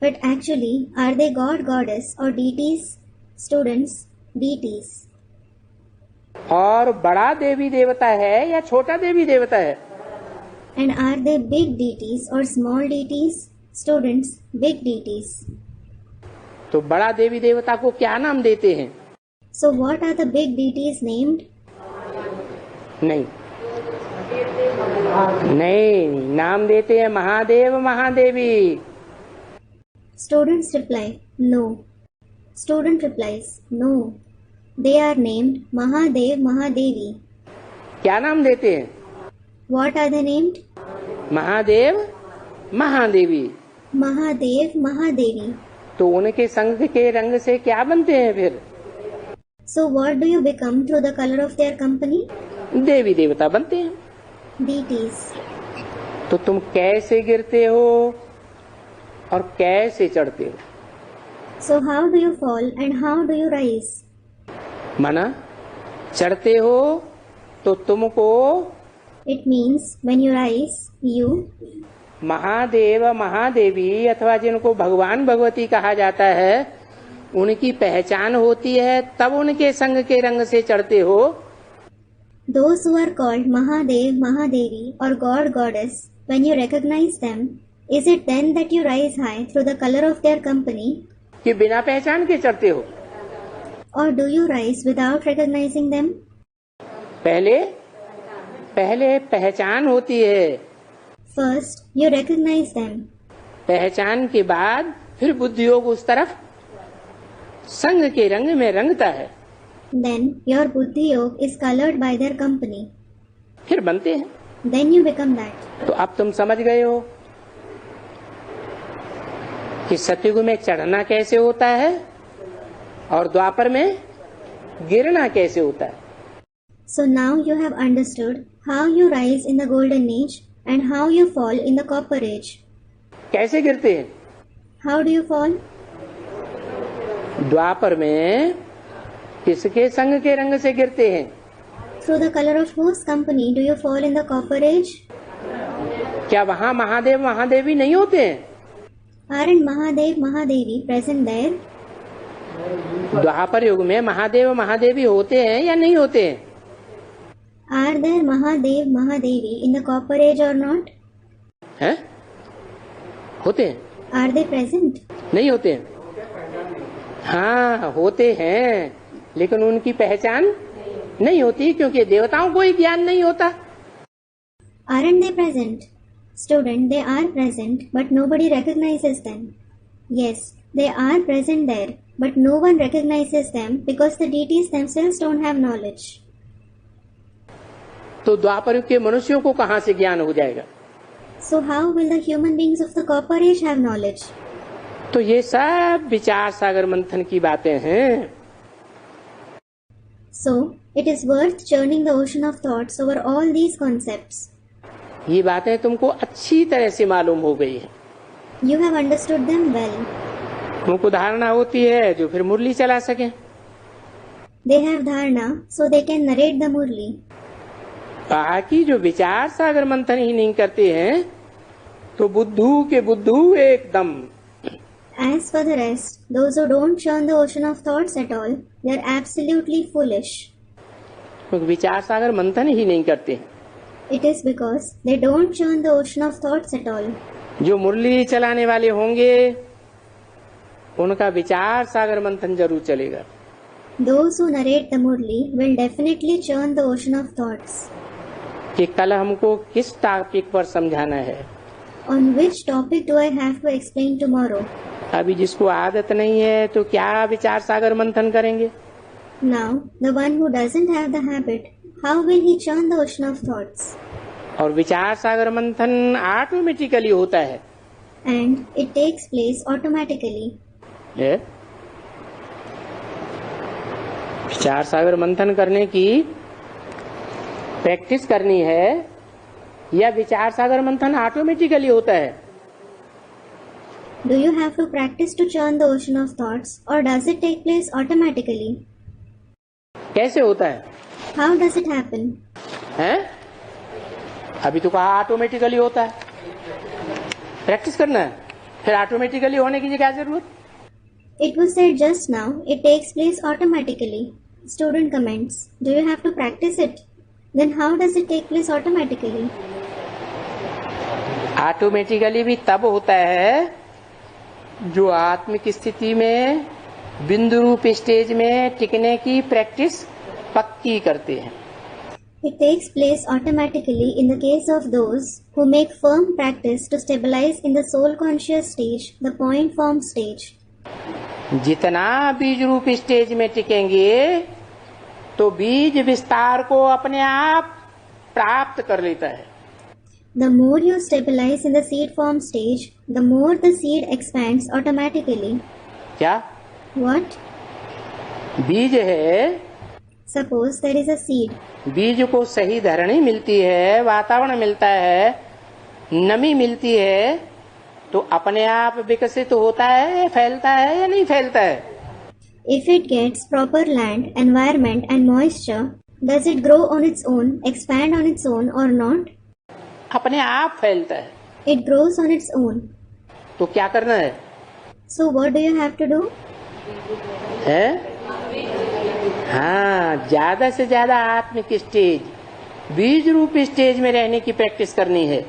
But actually, are they God goddess or deities? Students, deities. और बड़ा देवी देवता है या छोटा देवी देवता है? And are they big deities or small deities? Students, big deities. तो बड़ा देवी देवता को क्या नाम देते हैं? So what are the big deities named? नहीं नहीं, नाम देते हैं Mahadev Mahadevi. Students reply, no. Student replies, no. They are named Mahadev Mahadevi. क्या नाम देते हैं? What are they named? Mahadev Mahadevi. Mahadev Mahadevi. तो उनके संग के रंग से क्या बनते हैं फिर? So what do you become through the color of their company? देवी देवता बनते हैं। Deities. तो तुम कैसे गिरते हो और कैसे चढ़ते हो? So how do you fall and how do you rise? माना चढ़ते हो तो तुमको It means when you rise, you, Mahadev Mahadevi अथवा जिनको भगवान भगवती कहा जाता है उनकी पहचान होती है, तब उनके संग के रंग से चढ़ते हो। those who are called Mahadev, Mahadevi or God, Goddess, when you recognize them, is it then that you rise high through the color of their company, कि बिना पहचान के चढ़ते हो? or do you rise without recognizing them? पहले पहले पहचान होती है, First, you recognize them. पहचान के बाद फिर बुद्धि योग उस तरफ संग के रंग में रंगता है, Then your Buddhi Yoga is colored by their company. फिर बनते हैं। Then you become that. तो अब तुम समझ गए हो कि सतयुग में चढ़ना कैसे होता है और द्वापर में गिरना कैसे होता है। So now you have understood how you rise in the golden age and how you fall in the copper age. कैसे गिरते हैं? How do you fall? द्वापर में किसके संग के रंग से गिरते हैं? Through the color of whose company do you fall in the copper age? क्या वहाँ महादेव महादेवी नहीं होते हैं? Aren't Mahadev, Mahadevi present there? द्वापर युग में महादेव महादेवी होते हैं या नहीं होते हैं? Are there Mahadev, Mahadevi in the copper age or not? हैं? होते हैं? Are they present? नहीं होते हैं? हाँ होते हैं, लेकिन उनकी पहचान नहीं होती क्योंकि देवताओं को ही ज्ञान नहीं होता। Aren't they present? Student, they are present, but nobody recognizes them. Yes, they are present there, but no one recognizes them because the deities themselves don't have knowledge. तो द्वापर युग के मनुष्यों को कहाँ से ज्ञान हो जाएगा? So how will the human beings of the copper age have knowledge? तो ये सब विचार सागर मंथन की बातें हैं। So, it is worth churning the ocean of thoughts over all these concepts. ये बातें तुमको अच्छी तरह से मालूम हो गई है। You have understood them well. तुमको धारणा होती है जो फिर मुरली चला सके। They have dharana, so they can narrate the murli. बाकी जो विचार सागर मंथन ही नहीं करते हैं तो बुद्धू के बुद्धू एकदम। As for the rest, those who don't churn the ocean of thoughts at all, they are absolutely foolish. क्योंकि विचार सागर मंथन ही नहीं करते। It is because they don't churn the ocean of thoughts at all. जो मुरली चलाने वाले होंगे उनका विचार सागर मंथन जरूर चलेगा। Those who narrate the murli will definitely churn the ocean of thoughts. कि कल हमको किस टॉपिक पर समझाना है। On which topic do I have to explain tomorrow? अभी जिसको आदत नहीं है तो क्या विचार सागर मंथन करेंगे? Now, the one who doesn't have the habit, how will he churn the ocean of thoughts? और विचार सागर मंथन ऑटोमेटिकली होता है। And it takes place automatically. ये विचार सागर मंथन करने की प्रैक्टिस करनी है या विचार सागर मंथन ऑटोमेटिकली होता है? Do you have to practice to churn the ocean of thoughts, or does it take place automatically? कैसे होता है? How does it happen? हैं? अभी तो कहा ऑटोमेटिकली होता है। प्रैक्टिस करना है, फिर ऑटोमेटिकली होने की क्या जरूरत? It was said just now, it takes place automatically. Student comments, do you have to practice it? Then how does it take place automatically? Automatically भी तब होता है जो आत्मिक स्थिति में बिंदु रूप स्टेज में टिकने की प्रैक्टिस पक्की करते हैं। It takes place automatically in the case of those who make firm practice to stabilize in the soul conscious stage, the point form stage. जितना बीज रूप स्टेज में टिकेंगे तो बीज विस्तार को अपने आप प्राप्त कर लेता है। The more you stabilize in the seed form stage, the more the seed expands automatically. क्या? What? बीज है, Suppose there is a seed. बीज को सही धरणी मिलती है, वातावरण मिलता है, नमी मिलती है तो अपने आप विकसित होता है, फैलता है या नहीं फैलता है? If it gets proper land, environment and moisture, Does it grow on its own, expand on its own or not? अपने आप फैलता है। It grows on its own. तो क्या करना है? So what do you have to do? है? हाँ, ज्यादा से ज्यादा आत्मिक स्टेज, बीज रूप स्टेज में रहने की प्रैक्टिस करनी है।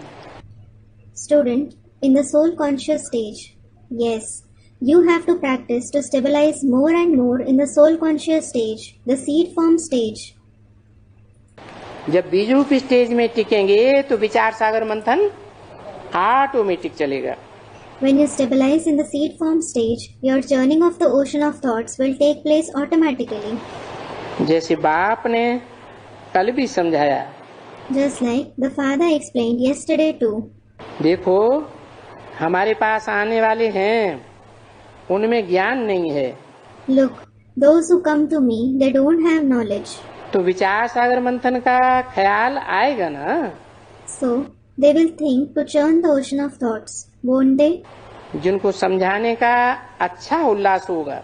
Student, in the soul conscious stage. Yes, you have to practice to stabilize more and more in the soul conscious stage, the seed form stage. जब बीज रूप स्टेज में टिकेंगे तो विचार सागर मंथन ऑटोमेटिक चलेगा। When you stabilize in the seed form stage, your churning of the ocean of thoughts will take place automatically. जैसे बाप ने कल भी समझाया, Just like the father explained yesterday too. देखो हमारे पास आने वाले हैं, उनमें ज्ञान नहीं है, Look, those who come to me, they don't have knowledge. तो विचार सागर मंथन का ख्याल आएगा ना। So, they will think to churn the ocean of thoughts, won't they? जिनको समझाने का अच्छा उल्लास होगा,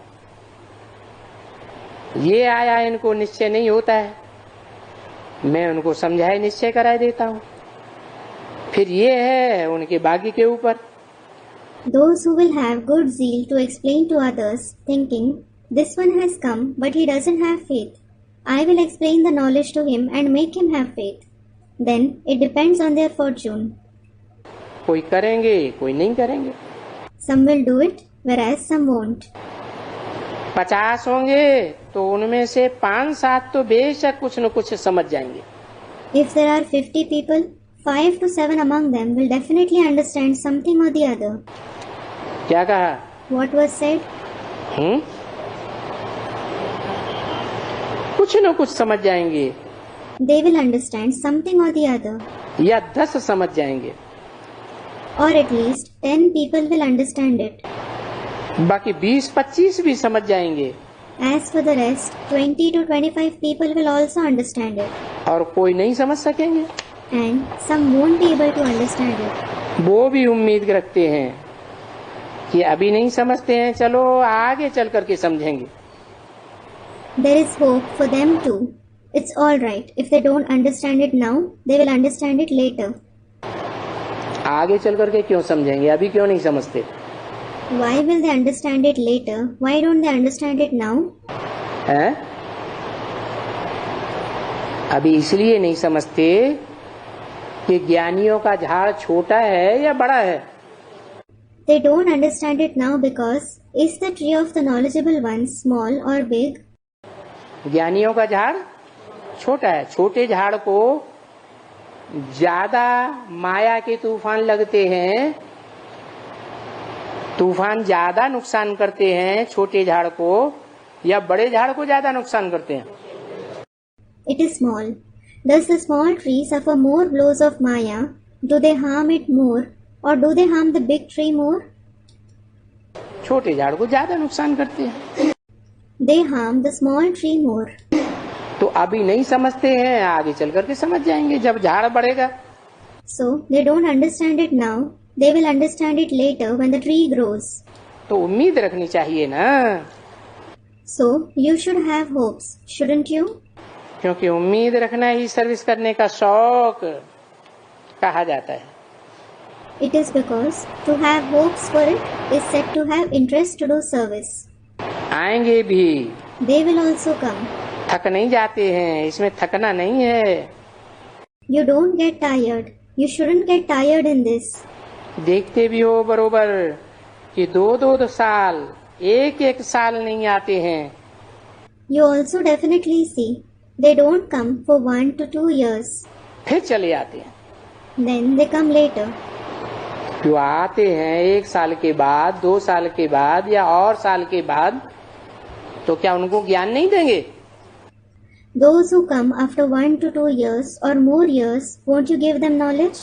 ये आया इनको निश्चय नहीं होता है, मैं उनको समझाए निश्चय कराए देता हूँ, फिर ये है उनके बाकी के ऊपर। Those who will have good zeal to explain to others, thinking, this one has come but he doesn't have faith. I will explain the knowledge to him and make him have faith. Then it depends on their fortune. कोई करेंगे, कोई नहीं करेंगे। Some will do it, whereas some won't. 50 होंगे तो उनमें से 5-7 तो बेशक कुछ न कुछ समझ जाएंगे। If there are 50 people, 5 to 7 among them will definitely understand something or the other. क्या कहा? What was said? कुछ न कुछ समझ जाएंगे, They will understand something or the other. या 10 समझ जाएंगे, Or at least 10 people will understand it. बाकी 20-25 भी समझ जाएंगे, As for the rest, 20 to 25 people will also understand it. और कोई नहीं समझ सकेंगे। And some won't be able to understand it. वो भी उम्मीद रखते हैं कि अभी नहीं समझते हैं, चलो आगे चल करके समझेंगे। There is hope for them too. It's alright. If they don't understand it now, they will understand it later. आगे चल करके क्यों समझेंगे, अभी क्यों नहीं समझते? Why will they understand it later? Why don't they understand it now? हैं? अभी इसलिए नहीं समझते कि ज्ञानियों का झाड़ छोटा है या बड़ा है। They don't understand it now because is the tree of the knowledgeable ones small or big? ज्ञानियों का झाड़ छोटा है। छोटे झाड़ को ज्यादा माया के तूफान लगते हैं, तूफान ज्यादा नुकसान करते हैं छोटे झाड़ को, या बड़े झाड़ को ज्यादा नुकसान करते हैं? It is small. Does the small tree suffer more blows of Maya? Do they harm it more, or do they harm the big tree more? छोटे झाड़ को ज्यादा नुकसान करते हैं। They harm the small tree more. तो अभी नहीं समझते हैं, आगे चल करके समझ जाएंगे जब झाड़ बढ़ेगा। So they don't understand it now. They will understand it later when the tree grows. तो उम्मीद रखनी चाहिए ना, So you should have hopes, shouldn't you? क्योंकि उम्मीद रखना ही सर्विस करने का शौक कहा जाता है। It is because to have hopes for it is said to have interest to do service. आएंगे भी, They will also come. थक नहीं जाते हैं, इसमें थकना नहीं है। You don't get tired. You shouldn't get tired in this. देखते भी हो बरोबर कि 2-2 साल, 1-1 साल नहीं आते हैं। You also definitely see they don't come for 1 to 2 years. फिर चले आते हैं। Then they come later. जो आते हैं 1 साल के बाद, 2 साल के बाद या और साल के बाद, तो क्या उनको ज्ञान नहीं देंगे? Those who come after 1 to 2 years or more years, won't you give them knowledge?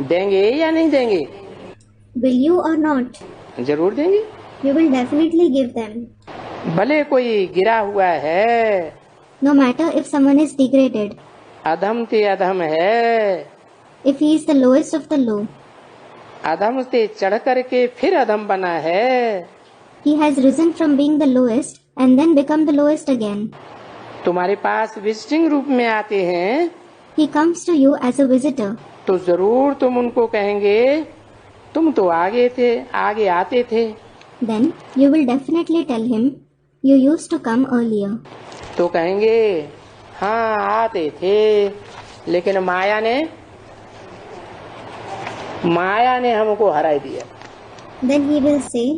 देंगे या नहीं देंगे? Will you or not? जरूर देंगे। You will definitely give them. भले कोई गिरा हुआ है, No matter if someone is degraded, अधम ते अधम है, if he is the lowest of the low, अधम से चढ़ करके फिर अधम बना है, he has risen from being the lowest and then become the lowest again. तुम्हारे पास विजिटिंग रूप में आते हैं he comes to you as a visitor, तो जरूर तुम उनको कहेंगे तुम तो आगे आते थे। then you will definitely tell him, you used to come earlier. तो कहेंगे हाँ आते थे, लेकिन माया ने हमको हरा दिया। Then he will say,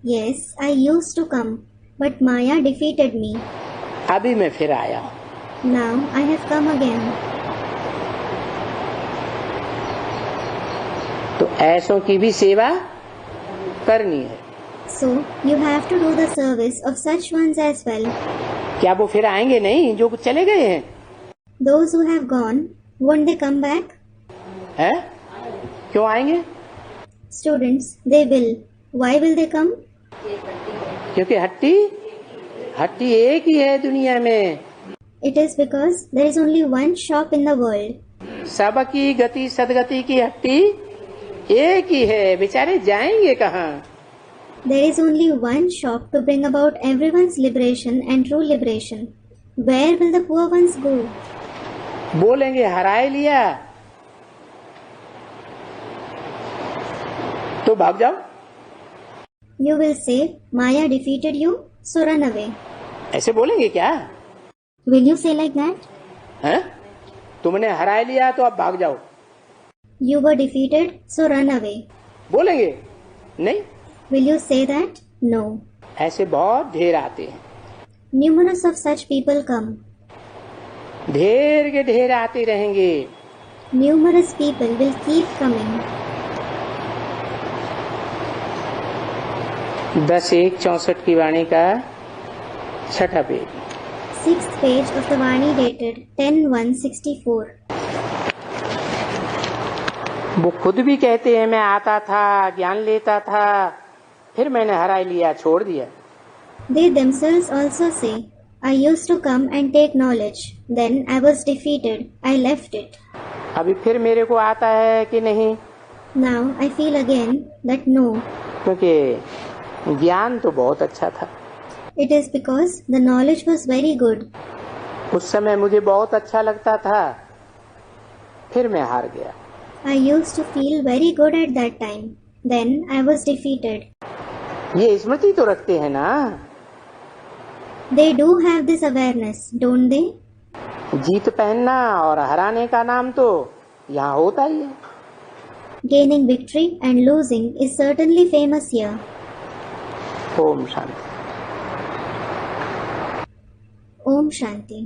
yes, I used to come, but Maya defeated me. अभी मैं फिर आया हूँ। Now I have come again. तो ऐसों की भी सेवा करनी है। So you have to do the service of such ones as well. क्या वो फिर आएंगे नहीं जो चले गए हैं? Those who have gone, won't they come back? हैं? क्यों आएंगे? Students, they will. Why will they come? क्योंकि हट्टी एक ही है दुनिया में। It is because there is only one shop in the world. सबकी गति सदगति की हट्टी एक ही है, बेचारे जाएंगे कहाँ? There is only one shop to bring about everyone's liberation and true liberation. Where will the poor ones go? बोलेंगे हराए लिया तो भाग जाओ। You will say, Maya defeated you, so run away. ऐसे बोलेंगे क्या? Will you say like that? हैं? तुमने हराए लिया तो अब भाग जाओ। You were defeated, so run away. बोलेंगे नहीं। Will you say that? No. ऐसे बहुत ढेर आते हैं, Numerous of such people come. ढेर के ढेर आते रहेंगे। Numerous people will keep coming. 10-1-64 की वाणी का 6ठा page. 6th page of the Vani dated 10/1/64. वो खुद भी कहते हैं मैं आता था, ज्ञान लेता था, फिर मैंने हराए लिया, छोड़ दिया। They themselves also say, I used to come and take knowledge, then I was defeated, I left it. अभी फिर मेरे को आता है कि नहीं? Now I feel again that no, क्योंकि ज्ञान तो बहुत अच्छा था। it is because the knowledge was very good. उस समय मुझे बहुत अच्छा लगता था, फिर मैं हार गया। I used to feel very good at that time, then I was defeated. ये स्मृति तो रखते हैं ना? They do have this awareness, don't they? जीत पहनना और हराने का नाम तो यहाँ होता ही है। Gaining victory and losing is certainly famous here. Om Shanti. Om Shanti.